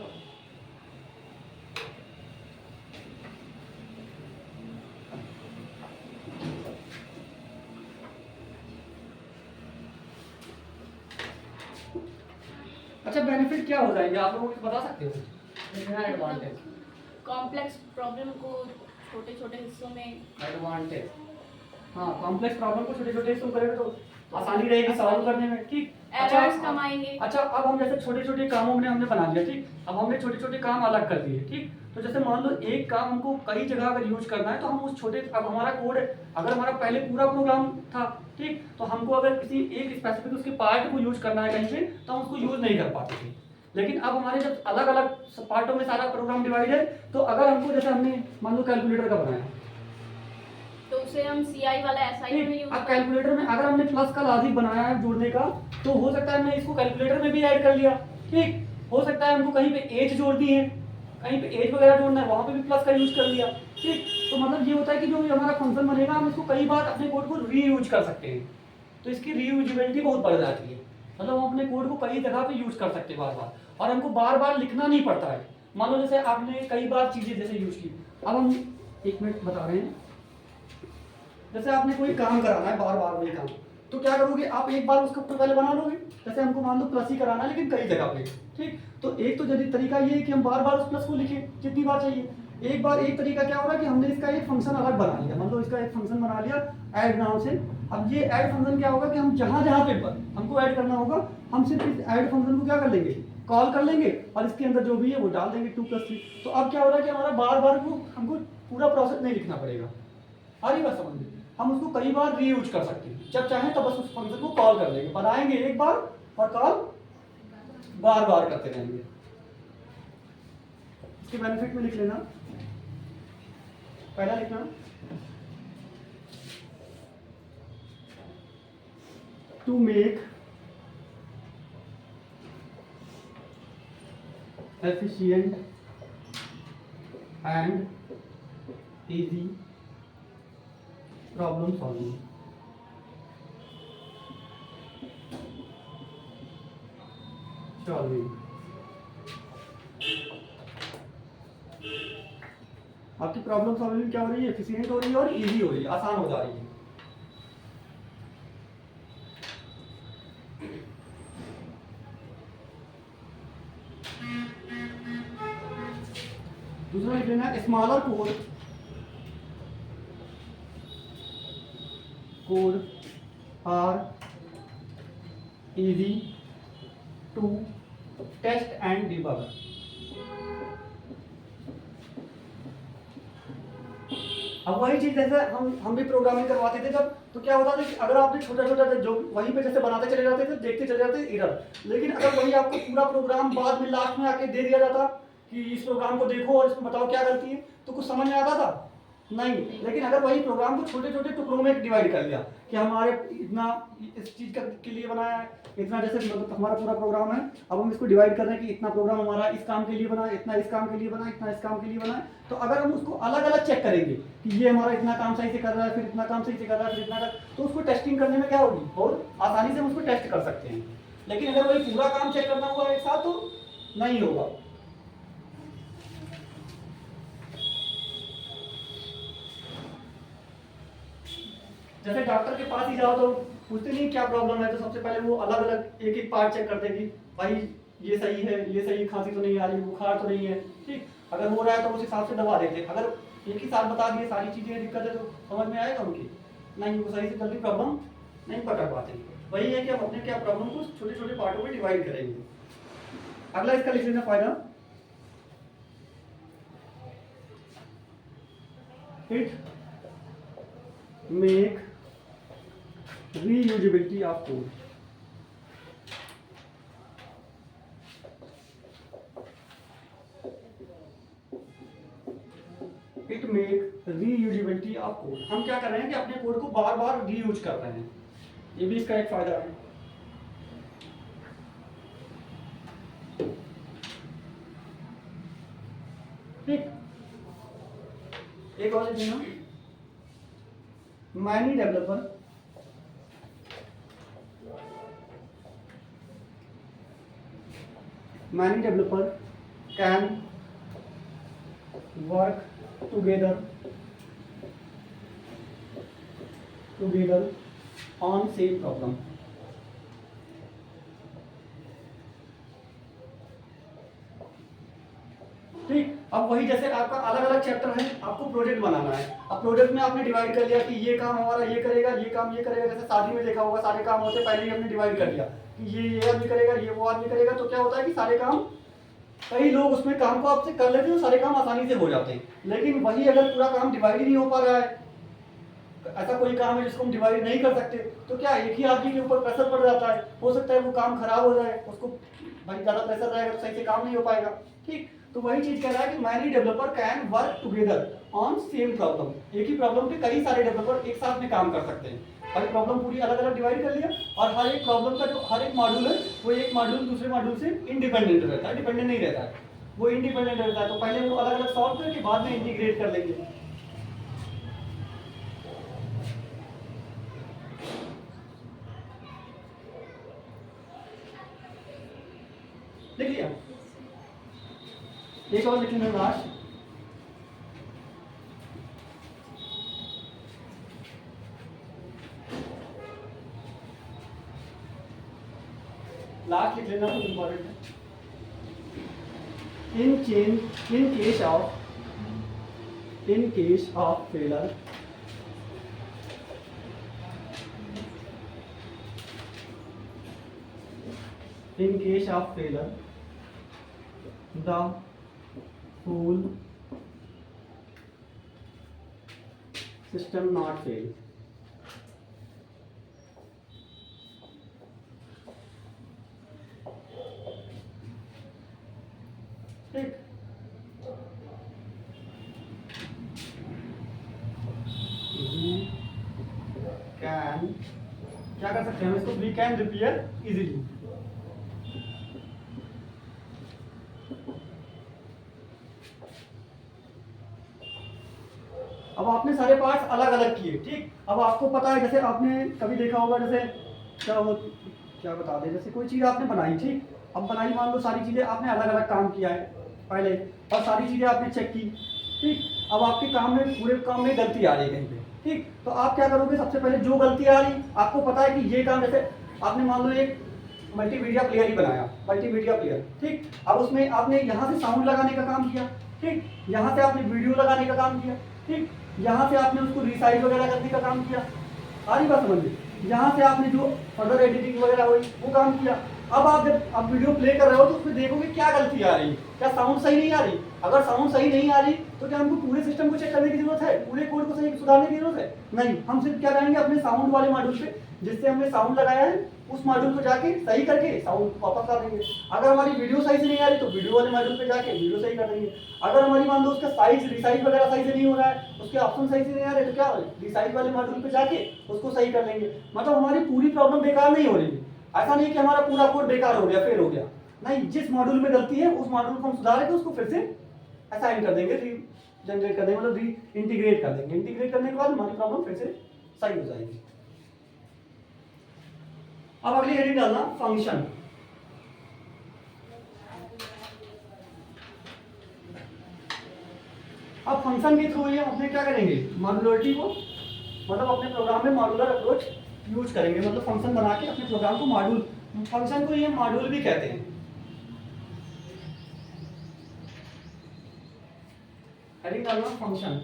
अच्छा, बेनिफिट क्या हो जाएंगे आप लोगों को बता सकते हो, लिखना एडवांटेज। कॉम्प्लेक्स प्रॉब्लम को छोटे छोटे हिस्सों में, एडवांटेज, हाँ, कॉम्प्लेक्स प्रॉब्लम को छोटे छोटे हिस्सों में करेंगे तो आसानी रहेगी सॉल्व करने में। ठीक, एरर्स कम आएंगे। अच्छा, अब हम जैसे छोटे छोटे कामों में हमने बना लिया, ठीक, अब हमने छोटे छोटे काम अलग कर दिए। ठीक, तो जैसे मान लो एक काम हमको कई जगह अगर यूज करना है तो हम उस छोटे, अब हमारा कोड, अगर हमारा पहले पूरा प्रोग्राम था, ठीक, तो हमको अगर किसी एक स्पेसिफिक उसके पार्ट को यूज करना है कहीं पे तो हम उसको यूज नहीं कर पाते थे। लेकिन अब हमारे जब अलग अलग पार्टों में सारा प्रोग्राम डिवाइड है, तो अगर हमको, जैसे हमने मान लो कैलकुलेटर का बनाया, तो उसे हम CI वाला SI में यूज अब कैलकुलेटर में अगर हमने प्लस का लॉजिक बनाया है जोड़ने का, तो हो सकता है हमने इसको कैलकुलेटर में भी ऐड कर लिया। ठीक, हो सकता है हमको कहीं पे एज जोड़ दी है, कहीं पे एज वगैरह जोड़ना है, वहां पे भी प्लस का यूज कर लिया। ठीक, तो मतलब ये होता है कि जो भी हमारा फंक्शन बनेगा हम इसको कई बार अपने कोड को रीयूज कर सकते हैं, तो इसकी रीयूजेबिलिटी बहुत बढ़ जाती है। मतलब हम अपने कोड को कई जगह पे यूज कर सकते हैं बार बार, और हमको बार बार लिखना नहीं पड़ता है। मान लो जैसे आपने कई बार चीजें जैसे यूज की, अब हम 1 मिनट बता रहे हैं, जैसे आपने कोई काम कराना है बार बार वही काम, तो क्या करोगे आप, एक बार उसका पहले बना लोगे, जैसे हमको मान लो प्लस ही कराना है लेकिन कई जगह पे। ठीक, तो एक तो जल्दी तरीका ये है कि हम बार बार उस प्लस को लिखें जितनी बार चाहिए। एक बार एक तरीका क्या होगा कि हमने इसका एक फंक्शन अलग बना लिया, मतलब इसका एक फंक्शन बना लिया ऐड नाम से। अब ये ऐड फंक्शन क्या होगा कि हम जहां जहां पे हमको ऐड करना होगा, हम सिर्फ इस ऐड फंक्शन को क्या कर लेंगे, कॉल कर लेंगे, और इसके अंदर जो भी है वो डाल देंगे 2 + 3। तो अब क्या हो रहा है कि हमारा बार बार को हमको पूरा प्रोसेस नहीं लिखना पड़ेगा। आ रही बात समझ में, हम उसको कई बार रीयूज कर सकते हैं, जब चाहें तो बस उस फंक्शन को कॉल कर लेंगे, बनाएंगे एक बार और कॉल बार बार करते रहेंगे। इसके बेनिफिट में लिख लेना, पहला लिखना to make efficient and easy problem solving. Solving आपकी प्रॉब्लम सॉल्विंग क्या हो रही है, एफिशिएंट हो रही है और इजी हो रही है, आसान हो जा रही है। दूसरा लिख लेना smaller code are easy to test and debug. अब वही चीज जैसे हम भी प्रोग्रामिंग करवाते थे जब, तो क्या होता था कि अगर आपने छोटा छोटा जो वहीं पे जैसे बनाते चले जाते थे, देखते चले जाते एरर, लेकिन अगर वही आपको पूरा प्रोग्राम बाद में लास्ट में आके दे दिया जाता कि इस प्रोग्राम को देखो और इसमें बताओ क्या गलती है, तो कुछ समझ में आता था नहीं। लेकिन अगर वही प्रोग्राम को छोटे छोटे टुकड़ों में डिवाइड कर लिया कि हमारे इतना इस चीज के लिए बनाया है, इतना जैसे मतलब हमारा पूरा प्रोग्राम है, अब हम इसको डिवाइड कर रहे हैं कि इतना प्रोग्राम हमारा इस काम के लिए बना है, इतना इस काम के लिए बना है, इतना इस काम के लिए बना है, तो अगर हम उसको अलग अलग चेक करेंगे कि ये हमारा इतना काम सही से कर रहा है, फिर इतना काम सही से कर रहा है, फिर इतना तो उसको टेस्टिंग करने में क्या होगी, बहुत आसानी से हम उसको टेस्ट कर सकते हैं। लेकिन अगर वही पूरा काम चेक करना हुआ एक साथ तो नहीं होगा। जैसे डॉक्टर के पास ही जाओ तो पूछते नहीं क्या प्रॉब्लम है, तो सबसे पहले वो अलग अलग एक एक पार्ट चेक करते कि भाई ये सही है, ये सही, खांसी तो नहीं आ रही, बुखार तो नहीं है, ठीक, अगर हो रहा है तो उस हिसाब से दवा देते। अगर एक ही साथ बता दिए सारी चीजें दिक्कत है तो समझ में आएगा उनकी नहीं, वो सही से जल्दी प्रॉब्लम नहीं पकड़ पाते। वही है कि हम अपने क्या प्रॉब्लम को छोटे छोटे पार्टों में डिवाइड करेंगे। अगला इसका लिख लेना फायदा, it make reusability of code। It make reusability of code। हम क्या कर रहे हैं कि अपने कोड को बार बार रीयूज कर रहे हैं, ये भी इसका एक फायदा है। ठीक, एक और देखना, many developer can work together on same problem। ठीक, अब वही जैसे आपका अलग अलग चैप्टर है, आपको प्रोजेक्ट बनाना है। अब प्रोजेक्ट में आपने डिवाइड कर लिया कि ये काम हमारा ये करेगा, ये काम ये करेगा। जैसे शादी में देखा होगा, सारे काम होते पहले ही हमने डिवाइड कर लिया कि ये आदमी करेगा, ये वो आदमी करेगा। तो क्या होता है कि सारे काम, कई लोग उसमें काम को आपसे कर लेते हैं, सारे काम आसानी से हो जाते हैं। लेकिन वही अगर पूरा काम डिवाइड ही नहीं हो पा रहा है, ऐसा कोई काम है जिसको हम डिवाइड नहीं कर सकते, तो क्या एक ही आदमी के ऊपर प्रेशर पड़ जाता है, हो सकता है वो काम खराब हो जाए, उसको भाई ज्यादा प्रेशर रहेगा तो सही से काम नहीं हो पाएगा। ठीक, तो वही चीज कह रहा है कि many developer can work together on same problem. एक ही प्रॉब्लम पे कई सारे डेवलपर एक साथ में काम कर सकते हैं। हर प्रॉब्लम पूरी अलग अलग डिवाइड कर लिया, और हर एक प्रॉब्लम का जो हर एक मॉड्यूल है वो एक मॉड्यूल दूसरे मॉड्यूल से इंडिपेंडेंट रहता है, डिपेंडेंट नहीं रहता है, वो इंडिपेंडेंट रहता है। तो पहले वो अलग अलग सॉल्व करके बाद में इंटीग्रेट कर लेंगे। लिख लिया, एक और लिख लेना लास्ट, लिख लेना, बहुत इंपॉर्टेंट है। in case of failure, the whole system not fail। ठीक, कैन क्या कर सकते हैं हम इसको, वी कैन रिपेयर इजीली। अब आपने सारे पार्ट्स अलग अलग किए, ठीक। अब आपको पता है, जैसे आपने कभी देखा होगा, जैसे क्या बता दें, जैसे कोई चीज़ आपने बनाई, ठीक। अब बनाई, मान लो सारी चीज़ें आपने अलग अलग काम किया है पहले, और सारी चीज़ें आपने चेक की, ठीक। अब आपके काम में, पूरे काम में गलती आ रही है कहीं पे, ठीक। तो आप क्या करोगे, सबसे पहले जो गलती आ रही, आपको पता है कि ये काम, जैसे आपने मान लो एक मल्टीमीडिया प्लेयर ही बनाया, मल्टीमीडिया प्लेयर, ठीक। अब उसमें आपने यहाँ से साउंड लगाने का काम किया, ठीक। यहाँ से आपने वीडियो लगाने का काम किया, ठीक। यहाँ से आपने उसको रिसाइज वगैरह करने का काम किया, सारी बात समझ ली। यहाँ से आपने जो फर्दर एडिटिंग वगैरह हुई वो काम किया। अब आप जब आप वीडियो प्ले कर रहे हो तो उसमें देखोगे क्या गलती आ रही है, क्या साउंड सही नहीं आ रही। अगर साउंड सही नहीं आ रही तो क्या हमको पूरे सिस्टम को चेक करने की जरूरत है, पूरे कोड को सही सुधारने की जरूरत है? नहीं, हम सिर्फ क्या करेंगे, अपने साउंड वाले मॉड्यूल पे, जिससे हमने साउंड लगाया है, उस मॉड्यूल को जाके सही करके साउंड वापस ला देंगे। अगर हमारी वीडियो सही से नहीं आ रही तो वीडियो वाले मॉड्यूल पे जाके वीडियो सही कर देंगे। अगर हमारी मान लो उसका साइज रिसाइज वगैरह सही से नहीं हो रहा है, उसके ऑप्शन सही से नहीं आ रहे, तो क्या रिसाइज वाले मॉड्यूल पे जाके उसको सही कर लेंगे। मतलब हमारी पूरी प्रॉब्लम बेकार नहीं हो रही है। ऐसा नहीं कि हमारा पूरा कोड बेकार हो गया, फेल हो गया। नहीं, जिस मॉड्यूल में गलती है उस मॉड्यूल को हम सुधार के उसको फिर से असाइन कर देंगे, री जनरेट कर देंगे, मतलब री इंटीग्रेट कर देंगे। इंटीग्रेट करने के बाद हमारी प्रॉब्लम फिर से सही हो जाएगी। अब अगली हेडिंग डालना फंक्शन। अब फंक्शन के थ्रू हम अपने क्या करेंगे, मॉड्यूलरिटी को, मतलब अपने प्रोग्राम में मॉड्यूलर अप्रोच यूज करेंगे। मतलब फंक्शन बना के अपने प्रोग्राम को मॉड्यूल, फंक्शन को ये मॉड्यूल भी कहते हैं। हेडिंग डालना फंक्शन।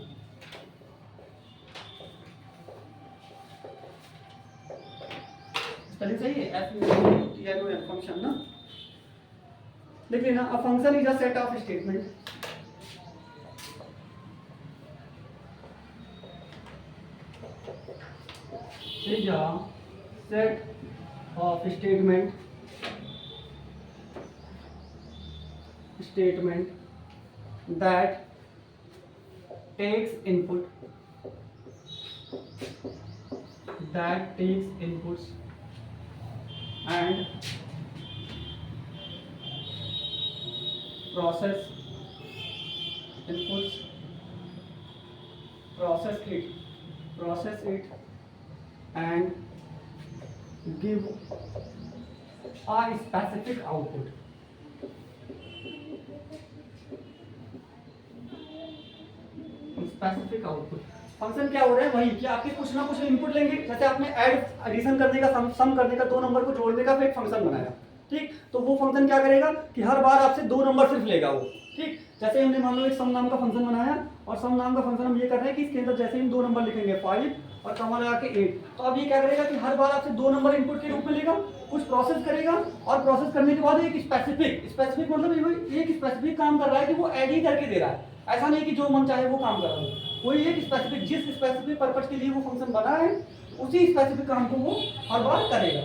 स्पेलिंग सही है, FUNCTION, फंक्शन ना, लिख लेना। A function is a set of statement is a set of statement that takes inputs and process inputs process it and give a specific output. Specific output. Function क्या हो रहा है, वही कि आपके कुछ ना कुछ इनपुट लेंगे। जैसे आपने ऐड एडिशन करने का, सम करने का, दो नंबर को जोड़ने का फिर एक फंक्शन बनाया, ठीक। तो वो फंक्शन क्या करेगा कि हर बार आपसे दो नंबर सिर्फ लेगा वो, ठीक। जैसे हमने मान लो एक सम नाम का फंक्शन बनाया, और सम नाम का फंक्शन हम ये कर रहे हैं कि इसके अंदर जैसे हम दो नंबर लिखेंगे 5 और कमा लगा के 8, तो अब ये क्या करेगा कि हर बार आपसे दो नंबर इनपुट के रूप में लेगा, कुछ प्रोसेस करेगा, और प्रोसेस करने के बाद एक स्पेसिफिक मतलब एक स्पेसिफिक काम कर रहा है कि वो ऐड ही करके दे रहा है। ऐसा नहीं कि जो मन चाहे वो काम कर रहा है, कोई एक स्पेसिफिक, जिस स्पेसिफिक पर्पस के लिए वो फंक्शन बना है उसी स्पेसिफिक काम को वो हर बार करेगा।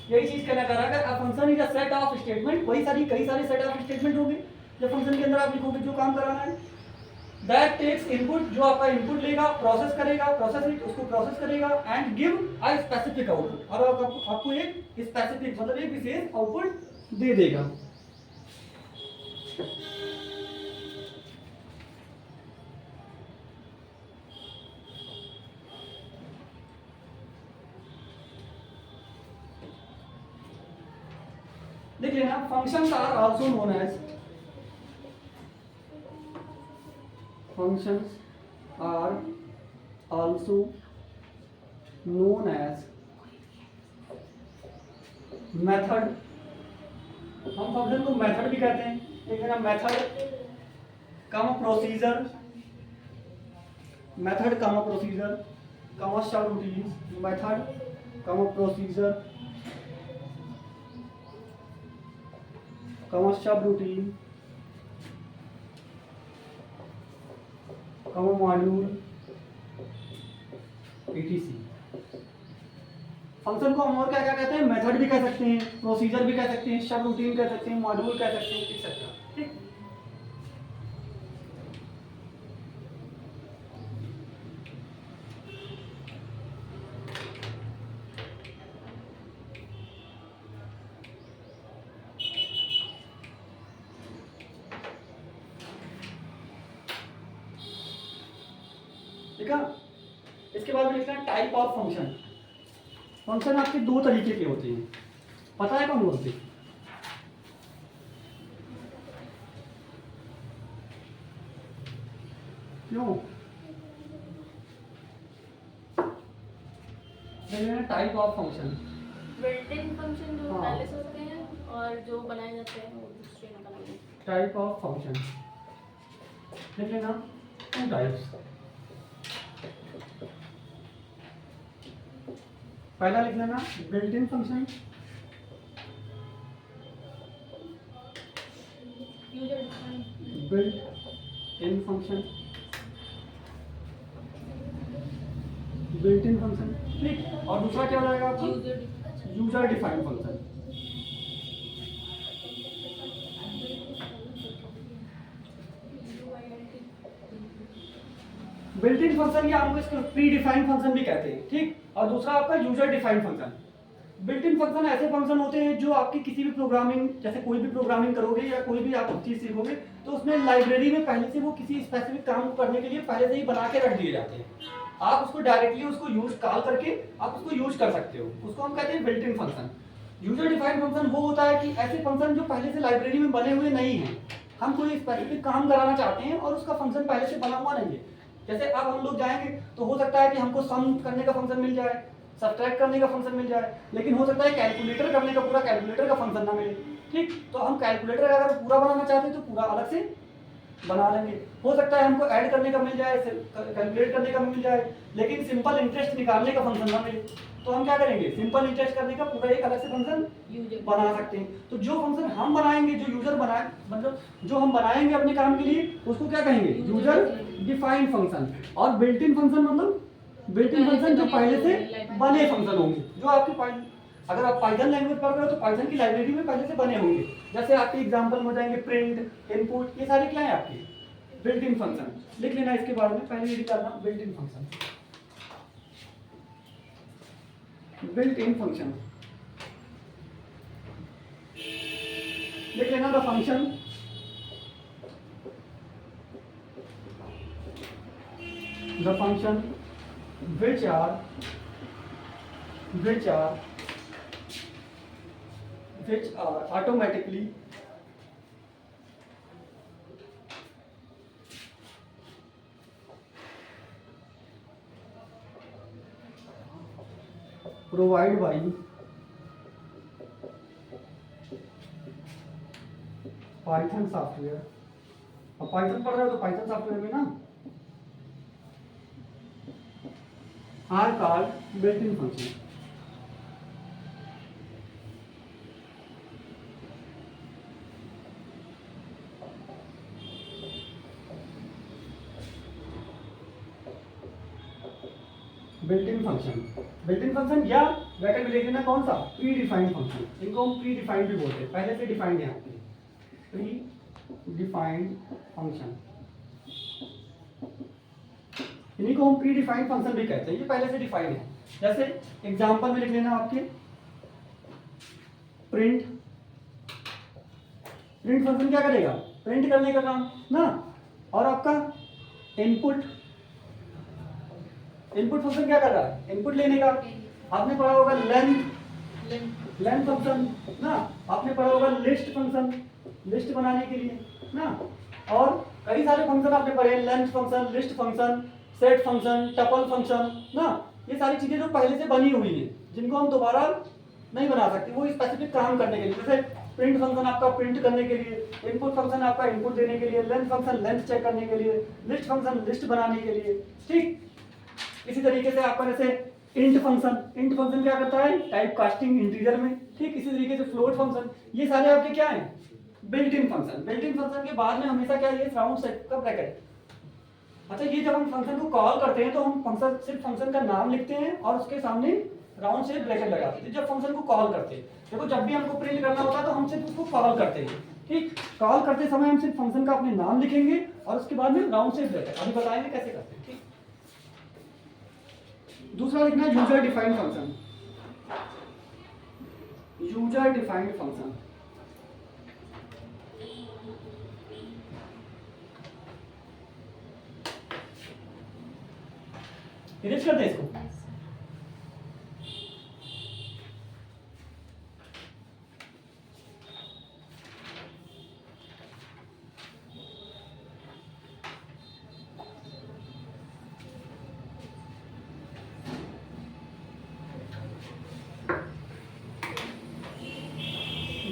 यही चीज कहना चाह रहा है, function is a set of statement. वही सारी कई सारे सेट ऑफ स्टेटमेंट होंगे जब फंक्शन के अंदर आप लिखोगे जो काम कराना है। दैट टेक्स इनपुट, जो आपका इनपुट लेगा, प्रोसेस करेगा, उसको प्रोसेस करेगा, and give a specific output, और आपको एक स्पेसिफिक मतलब एक विशेष आउटपुट दे देगा। देख लेना, functions are also known as method. हम फंक्शन को मेथड भी कहते हैं। देख लेना, मेथड कमा प्रोसीजर, मेथड कमा प्रोसीजर कमा सब रूटीन, मेथड कमा प्रोसीजर कमा सब रूटीन कमा मॉड्यूल etc। फंक्शन को हम और क्या क्या कहते हैं, मेथड भी कह सकते हैं, प्रोसीजर भी कह सकते हैं, सब रूटीन कह सकते हैं, मॉड्यूल कह सकते हैं, एक्सेट्रा, ठीक। ठीक है। इसके बाद में लिखना है टाइप ऑफ फंक्शन। फंक्शन आपके दो तरीके के होते हैं, पता है कौन बोलते हैं? क्यों? Type of function, built in function जो हाँ। पहले से होते हैं और जो बनाए जाते हैं वो दूसरे में बनाए जाते हैं। टाइप ऑफ फंक्शन लिख लेना, टू टाइप्स। पहला लिख लेना built in function, user defined built in function, built in function, ठीक। और दूसरा क्या हो जाएगा आपका? User defined function. Built in function या हम इसको प्री डिफाइंड फंक्शन भी कहते हैं, ठीक। और दूसरा आपका user defined function. Built in function ऐसे फंक्शन होते हैं जो आपकी किसी भी प्रोग्रामिंग, जैसे कोई भी प्रोग्रामिंग करोगे या कोई भी आप चीज सीखोगे तो उसमें लाइब्रेरी में पहले से वो किसी स्पेसिफिक काम को करने के लिए पहले से ही बना के रख दिए जाते हैं। आप उसको डायरेक्टली उसको यूज कॉल करके आप उसको यूज कर सकते हो, उसको हम कहते हैं built in function. User defined function वो होता है कि ऐसे फंक्शन जो पहले से लाइब्रेरी में बने हुए नहीं हैं, हम कोई स्पेसिफिक काम कराना चाहते हैं और उसका फंक्शन पहले से बना हुआ नहीं है। जैसे अब हम लोग जाएंगे तो हो सकता है कि हमको सम करने का फंक्शन मिल जाए, सब्ट्रैक्ट करने का फंक्शन मिल जाए, लेकिन हो सकता है कैलकुलेटर करने का पूरा कैलकुलेटर का फंक्शन ना मिले, ठीक। तो हम कैलकुलेटर अगर पूरा बनाना चाहते हैं तो पूरा अलग से बना लेंगे। हो सकता है हमको ऐड करने का मिल जाए, कैलकुलेट करने का मिल जाए, लेकिन सिंपल इंटरेस्ट निकालने का फंक्शन ना मिले, तो हम क्या करेंगे? सिंपल इंटरेस्ट करने का पूरा एक अलग से फंक्शन बना सकते हैं। तो जो फंक्शन हम बनाएंगे, जो यूजर बनाए, मतलब जो हम बनाएंगे अपने काम के लिए, उसको क्या कहेंगे? User defined function. और बिल्ट इन फंक्शन मतलब बिल्ट इन फंक्शन जो पहले से बने फंक्शन होंगे, जो आपके अगर आप पाइथन लैंग्वेज पढ़ रहे हो तो पाइथन की लाइब्रेरी में पहले से बने होंगे। जैसे आपके एग्जांपल में हो जाएंगे प्रिंट, इनपुट, ये सारे क्या है आपके? Built in function. लिख लेना इसके बारे में, पहले ये करना built in function. Built in function लिख लेना the function which are automatically provided by Python software. अब पाइथन पढ़ रहे हो तो पाइथन सॉफ्टवेयर में ना are called built-in function। Built in function या ब्रैकेट में लिख देना कौन सा? Pre defined function. इनको हम प्री डिफाइंड भी बोलते हैं, पहले से डिफाइंड है आपके। प्री डिफाइंड फंक्शन, इन्हीं को हम प्री डिफाइंड फंक्शन भी कहते हैं, ये पहले से डिफाइंड है। जैसे एग्जांपल में लिख लेना आपके प्रिंट फंक्शन क्या करेगा? प्रिंट करने का काम ना। और आपका इनपुट फंक्शन क्या कर रहा है? इनपुट लेने का। आपने पढ़ा होगा लेंथ फंक्शन ना, आपने पढ़ा होगा लिस्ट फंक्शन, लिस्ट बनाने के लिए ना। और कई सारे फंक्शन आपने पढ़े, length function, list function, set function, tuple function ना। ये सारी चीजें जो पहले से बनी हुई हैं, जिनको हम दोबारा नहीं बना सकते, वो स्पेसिफिक काम करने के लिए। जैसे प्रिंट फंक्शन आपका प्रिंट करने के लिए, इनपुट फंक्शन आपका इनपुट देने के लिए, लेंथ फंक्शन लेंथ चेक करने के लिए, लिस्ट फंक्शन लिस्ट बनाने के लिए, ठीक। इसी तरीके से आपका जैसे इंट फंक्शन क्या करता है? टाइप कास्टिंग इंटीजर में, ठीक। इसी तरीके से फ्लोट फंक्शन, ये सारे आपके क्या हैं? Built in function. Built in function के बाद में हमेशा क्या है? राउंड शेप का ब्रैकेट। अच्छा, ये जब हम फंक्शन को कॉल करते हैं तो हम फंक्शन सिर्फ फंक्शन का नाम लिखते हैं और उसके सामने राउंड शेप ब्रैकेट लगाते हैं जब फंक्शन को कॉल करते हैं। देखो, जब भी हमको प्रिंट करना होता है तो हम सिर्फ उसको कॉल करते हैं, ठीक। कॉल करते समय हम सिर्फ फंक्शन का अपने नाम लिखेंगे और उसके बाद में राउंड शेप ब्रैकेट। अभी बताएंगे कैसे करते हैं, ठीक। दूसरा लिखना है user defined function. User defined function erase कर दे इसको।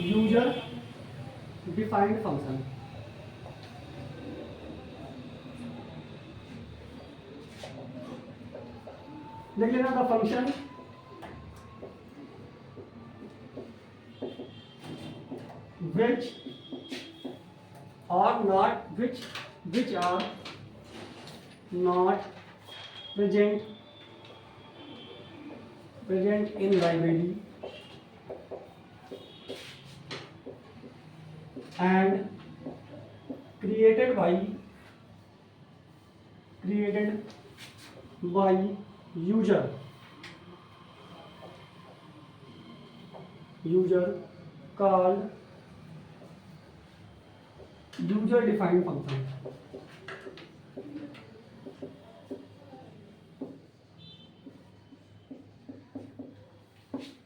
यूजर डिफाइंड फंक्शन, देख लेना the function which are not which are not present in library and created by user called user defined function।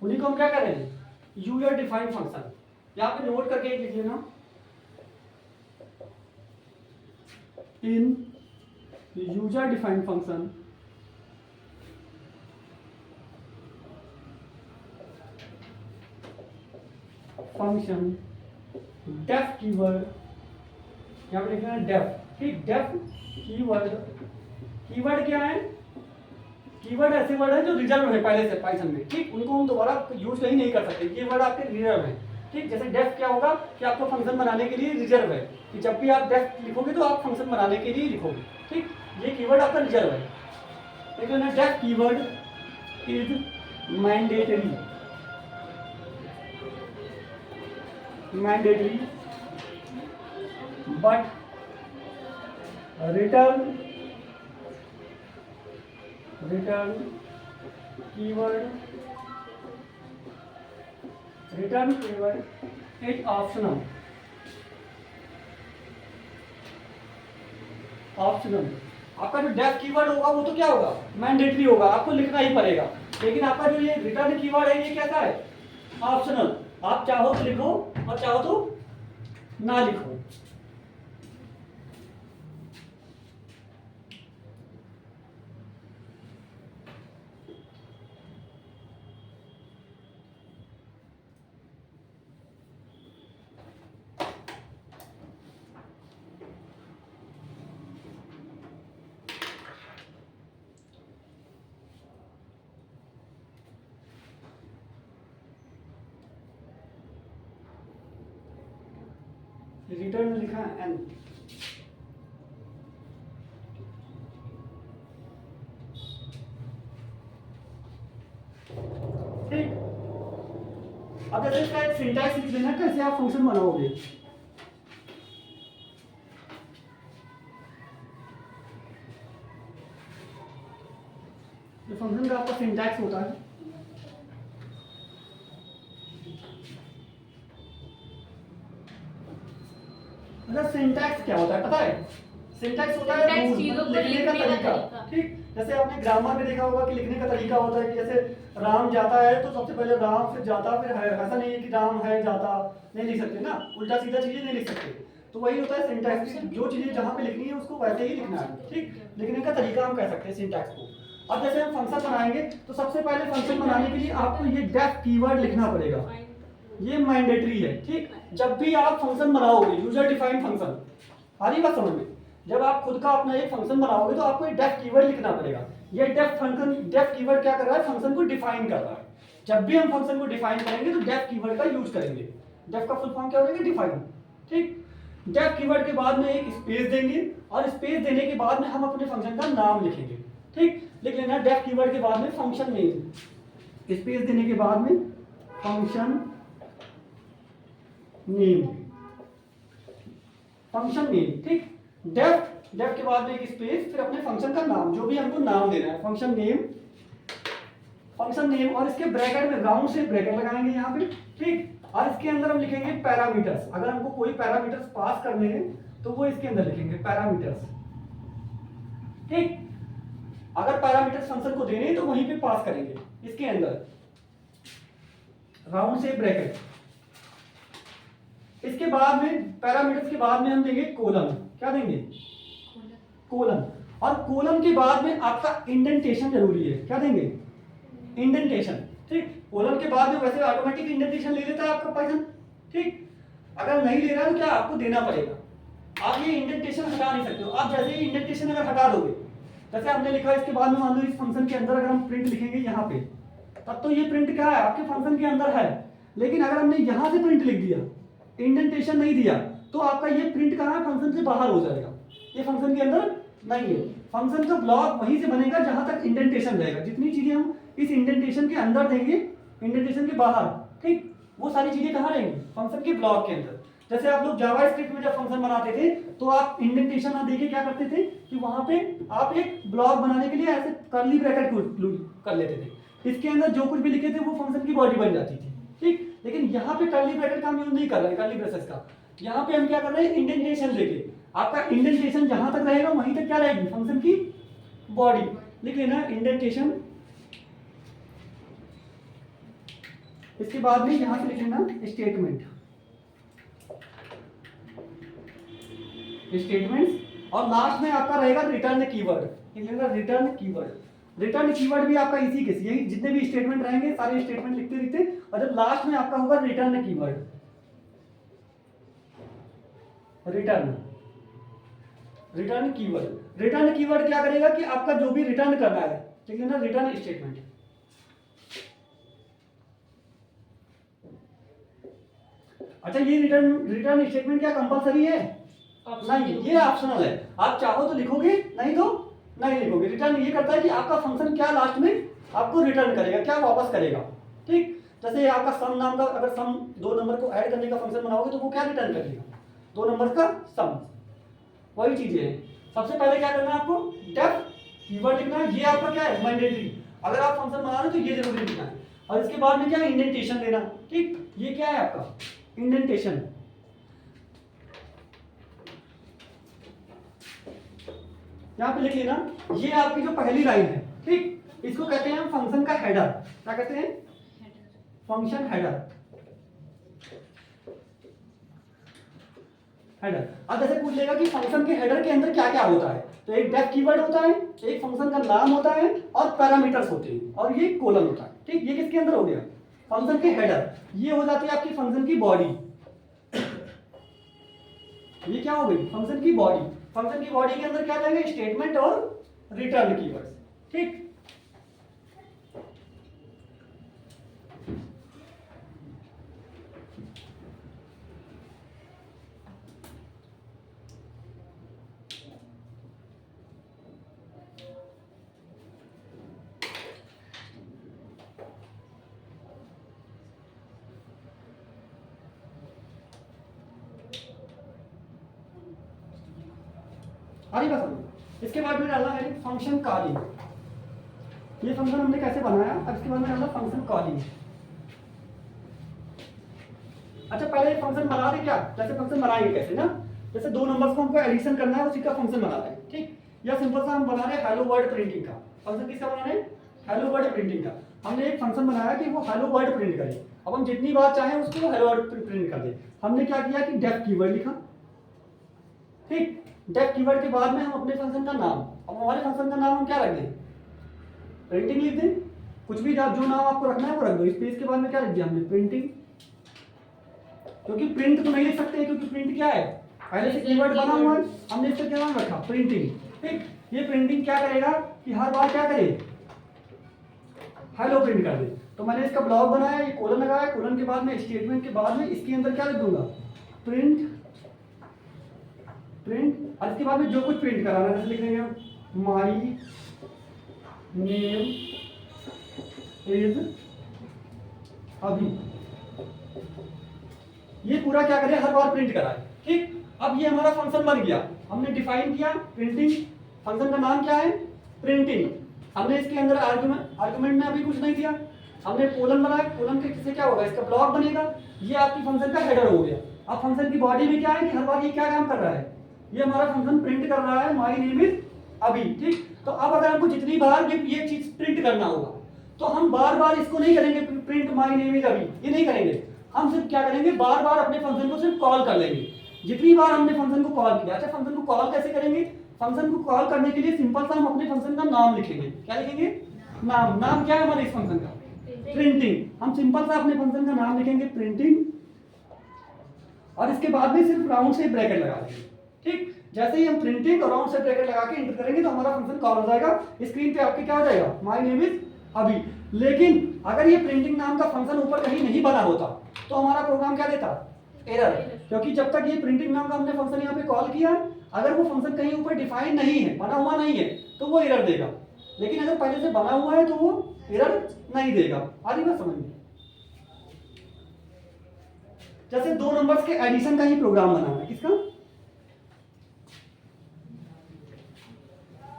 उन्हीं को हम क्या करें, यूजर डिफाइंड फंक्शन। यहाँ पे नोट करके एक लिख लेना, in user defined function def keyword, यहाँ पे लिखना है डेफ, ठीक। डेफ कीवर्ड क्या है, कीवर्ड ऐसे वर्ड है जो रिजर्व है पहले से पाइथन में, ठीक। उनको हम दोबारा यूज कहीं नहीं कर सकते, कीवर्ड आपके रिजर्व है, ठीक। जैसे डेफ क्या होगा कि आपको फंक्शन बनाने के लिए रिजर्व है, कि जब भी आप डेफ लिखोगे तो आप फंक्शन बनाने के लिए लिखोगे, ठीक। ये कीवर्ड आपका रिजर्व है। लेकिन def keyword is mandatory but return keyword is optional. आपका जो डेफ कीवर्ड होगा वो तो क्या होगा, मैंडेटरी होगा, आपको लिखना ही पड़ेगा। लेकिन आपका जो ये रिटर्न कीवर्ड है ये कैसा है, ऑप्शनल। आप चाहो तो लिखो और चाहो तो ना लिखो। रिटर्न लिखा एन, ठीक। अब जैसे इसका एक सिंटैक्स लिख लेना, कैसे आप फंक्शन बनाओगे। जो फंक्शन का आपका सिंटैक्स होता है, मतलब सिंटैक्स क्या होता है पता है, सिंटैक्स होता है लिखने का तरीका, ठीक। जैसे आपने ग्रामर में देखा होगा कि लिखने का तरीका होता है कि जैसे राम जाता है तो सबसे पहले राम, फिर जाता, फिर है। ऐसा नहीं है कि राम है जाता नहीं लिख सकते ना, उल्टा सीधा चीजें नहीं लिख सकते। तो वही होता है सिंटैक्स, जो चीजें जहाँ पे लिखनी है उसको वैसे ही लिखना है, ठीक। लिखने का तरीका हम कह सकते हैं सिंटैक्स को। अब जैसे हम फंक्शन बनाएंगे तो सबसे पहले फंक्शन बनाने के लिए आपको ये डेफ कीवर्ड लिखना पड़ेगा, ये मैंडेटरी है, ठीक। जब भी आप फंक्शन बनाओगे यूजर डिफाइंड फंक्शन, आ रही बात समझ में, जब आप खुद का अपना एक फंक्शन बनाओगे तो आपको एक डेफ कीवर्ड लिखना पड़ेगा। ये डेफ कीवर्ड क्या कर रहा है, फंक्शन को डिफाइन कर रहा है। जब भी हम फंक्शन को डिफाइन करेंगे तो डेफ कीवर्ड का यूज करेंगे। डेफ का फुल फॉर्म क्या हो जाएगा, डिफाइन, ठीक। डेफ कीवर्ड के बाद में एक स्पेस देंगे और स्पेस देने के बाद में हम अपने फंक्शन का नाम लिखेंगे, ठीक। लिख लेना डेफ कीवर्ड के बाद में फंक्शन नेम, स्पेस देने के बाद में फंक्शन नेम, ठीक। डेफ के बाद में एक स्पेस, फिर अपने फंक्शन का नाम, जो भी हमको नाम देना है, फंक्शन नेम, और इसके ब्रैकेट में राउंड से ब्रैकेट लगाएंगे यहाँ पे, ठीक। और इसके अंदर हम लिखेंगे पैरामीटर्स। अगर हमको कोई पैरामीटर्स पास करने हैं तो वो इसके अंदर लिखेंगे पैरामीटर्स, ठीक। अगर पैरामीटर्स फंक्शन को देने तो वहीं पे पास करेंगे इसके अंदर राउंड शेप ब्रैकेट। इसके बाद में पैरामीटर्स के बाद में हम देंगे कोलम। क्या देंगे? कोलम। और कोलम के बाद में आपका इंडेंटेशन जरूरी है। क्या देंगे? इंडेंटेशन। ठीक, कोलम के बाद में वैसे ऑटोमेटिक इंडेंटेशन ले लेता है आपका पाइथन। ठीक, अगर नहीं ले रहा है तो क्या आपको देना पड़ेगा। आप ये इंडेंटेशन हटा नहीं सकते हो। आप जैसे ही इंडेंटेशन अगर हटा दोगे, जैसे हमने लिखा इसके बाद में मान लो इस फंक्शन के अंदर अगर हम प्रिंट लिखेंगे यहाँ पे, तब तो ये प्रिंट क्या है आपके फंक्शन के अंदर है। लेकिन अगर हमने यहाँ से प्रिंट लिख दिया, इंडेंटेशन नहीं दिया, तो आपका ये प्रिंट कहाँ है? फंक्शन से बाहर हो जाएगा, ये फंक्शन के अंदर नहीं है। फंक्शन का ब्लॉक वहीं से बनेगा जहां तक इंडेंटेशन रहेगा। जितनी चीजें हम इस इंडेंटेशन के अंदर देंगे, इंडेंटेशन के बाहर, ठीक, वो सारी चीजें कहाँ रहेंगी? फंक्शन के ब्लॉक के अंदर। जैसे आप लोग जावा स्क्रिप्ट में जब फंक्शन बनाते थे तो आप इंडेंटेशन ना देके क्या करते थे कि वहां पे आप एक ब्लॉक बनाने के लिए ऐसे कर्ली ब्रैकेट कर लेते थे। इसके अंदर जो कुछ भी लिखे थे वो फंक्शन की बॉडी बन जाती थी। ठीक, लेकिन यहाँ पे कर्ली ब्रैकेट का हम यूज नहीं कर रहे हैं, कर्ली ब्रेसेस का। यहाँ पे हम क्या कर रहे हैं? इंडेंटेशन लेके। आपका इंडेंटेशन जहां तक रहेगा वहीं तक क्या रहेगी? फंक्शन की बॉडी। लिख लेना इंडेंटेशन। इसके बाद में यहां से लिख लेना स्टेटमेंट, स्टेटमेंट्स। और लास्ट में आपका रहेगा रिटर्न कीवर्ड। लिख लेना रिटर्न कीवर्ड। रिटर्न कीवर्ड भी आपका इसी के, यही जितने भी स्टेटमेंट रहेंगे सारे स्टेटमेंट लिखते रहते, और जब लास्ट में आपका होगा return keyword, return, return keyword. Return keyword क्या करेगा कि आपका जो भी रिटर्न करना है, ठीक है ना, रिटर्न स्टेटमेंट। अच्छा, ये रिटर्न स्टेटमेंट क्या कंपलसरी है? नहीं, ये ऑप्शनल है। आप चाहो तो लिखोगे, नहीं तो नहीं लिखोगे। रिटर्न ये करता है कि आपका फंक्शन क्या लास्ट में आपको रिटर्न करेगा, क्या वापस करेगा। ठीक, जैसे आपका सम नाम का, अगर सम 2 नंबर को ऐड करने का फंक्शन बनाओगे तो वो क्या रिटर्न करेगा? 2 नंबर का सम। वही चीजें हैं। सबसे पहले क्या करना है आपको? डेफ कीवर्ड लिखना है। ये आपका क्या है? मैंडेटरी। अगर आप फंक्शन बना रहे हो तो ये जरूरी लिखना है। और इसके बाद में क्या है? इंडेंटेशन देना। ठीक, ये क्या है आपका? इंडेंटेशन। यहां पे लिख लेना, ये आपकी जो पहली लाइन है, ठीक, इसको कहते हैं हम फंक्शन का हेडर। क्या कहते हैं? Function header. हेडर। अब जैसे पूछ लेगा कि फंक्शन के हेडर के अंदर क्या क्या होता है, तो एक डेफ कीवर्ड होता है, एक फंक्शन का नाम होता है, और पैरामीटर्स होते हैं, और ये कोलन होता है। ठीक, ये किसके अंदर हो गया? फंक्शन के हेडर। ये हो जाती है आपकी फंक्शन की बॉडी। ये क्या हो गई? फंक्शन की बॉडी। फंक्शन की बॉडी के अंदर क्या जाएंगे? स्टेटमेंट और रिटर्न कीवर्ड्स। ठीक, आगे का समझो। इसके बाद में डालना है फंक्शन कॉलिंग। ये फंक्शन हमने कैसे बनाया, अब इसके बाद में डालना फंक्शन कॉलिंग। अच्छा, पहले फंक्शन बना दे क्या, जैसे फंक्शन बनाएंगे कैसे ना, जैसे 2 नंबर्स को हमको एडिशन करना है, उसी का फंक्शन बना रहे हैं। ठीक, या सिंपल सा हम बना रहे हैं हेलो वर्ड प्रिंटिंग का। फंक्शन किसका बना रहे हैं? हेलो वर्ड प्रिंटिंग का। हमने एक फंक्शन बनाया कि वो हेलो वर्ड प्रिंट करे। अब हम जितनी बार चाहें उसको हेलो वर्ड प्रिंट कर दे। हमने क्या किया कि डेफ कीवर्ड लिखा। ठीक, डेफ कीवर्ड के बाद में हम अपने फंक्शन का नाम, अब हमारे फंक्शन का नाम हम क्या रख दें? प्रिंटिंग लिख दें। कुछ भी जो नाम आपको रखना है वो रख दो। स्पेस के बाद में क्या लिख दिया हमने? प्रिंटिंग। क्योंकि प्रिंट तो नहीं लिख सकते, क्योंकि प्रिंट क्या है? पहले से कीवर्ड बना हुआ है, हमने इसका क्या नाम रखा? प्रिंटिंग। ठीक, ये प्रिंटिंग क्या करेगा कि हर बार क्या करे? हेलो प्रिंट कर दे। तो मैंने इसका ब्लॉक बनाया, ये कोलन लगाया, कोलन के बाद में स्टेटमेंट के बाद में इसके अंदर क्या लिख दूंगा? प्रिंट। प्रिंट, और इसके बाद में जो कुछ प्रिंट कराना है, जैसे लिख देंगे माई नेम इज अभी। ये पूरा क्या करे? हर बार प्रिंट कराए। ठीक, अब ये हमारा फंक्शन बन गया। हमने डिफाइन किया प्रिंटिंग। फंक्शन का नाम क्या है? प्रिंटिंग। हमने इसके अंदर आर्गुमेंट में अभी कुछ नहीं दिया। हमने कोलन बनाया, कोलन के किससे क्या होगा? इसका ब्लॉक बनेगा। ये आपकी फंक्शन का हेडर हो गया। अब फंक्शन की बॉडी में क्या है कि हर बार ये क्या काम कर रहा है? ये हमारा फंक्शन प्रिंट कर रहा है माई नेम इज अभी, ठीक। तो अब अगर हमको जितनी बार ये चीज प्रिंट करना होगा तो हम बार बार इसको नहीं करेंगे प्रिंट माय नेम इज अभी, ये नहीं करेंगे। हम सिर्फ क्या करेंगे, बार बार अपने फंक्शन को सिर्फ कॉल कर लेंगे। जितनी बार हमने फंक्शन को कॉल किया, अच्छा फंक्शन को कॉल कैसे करेंगे? फंक्शन को कॉल करने के लिए सिंपल सा हम अपने फंक्शन का नाम लिखेंगे। क्या लिखेंगे? नाम। नाम क्या है हमारे इस फंक्शन का? प्रिंटिंग। हम सिंपल सा अपने फंक्शन का नाम लिखेंगे प्रिंटिंग, और इसके बाद में सिर्फ राउंड से ब्रैकेट लगा देंगे, ठीक। जैसे ही हम प्रिंटिंग और राउंड से ब्रैकेट लगा के एंटर करेंगे तो हमारा फंक्शन कॉल हो जाएगा। स्क्रीन पे आपके क्या हो जाएगा? माय नेम इज अभी। लेकिन अगर ये प्रिंटिंग नाम का फंक्शन ऊपर कहीं नहीं बना होता तो हमारा प्रोग्राम क्या देता? एरर। क्योंकि जब तक ये प्रिंटिंग नाम का हमने फंक्शन यहाँ पे कॉल किया, अगर वो फंक्शन कहीं ऊपर डिफाइन नहीं है, बना हुआ नहीं है, तो वो एरर देगा। लेकिन अगर पहले से बना हुआ है तो वो एरर नहीं देगा। आ रही बात समझ में? जैसे दो नंबर्स के एडिशन का ही प्रोग्राम बनाना है। किसका?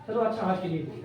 चलो अच्छा, आज के लिए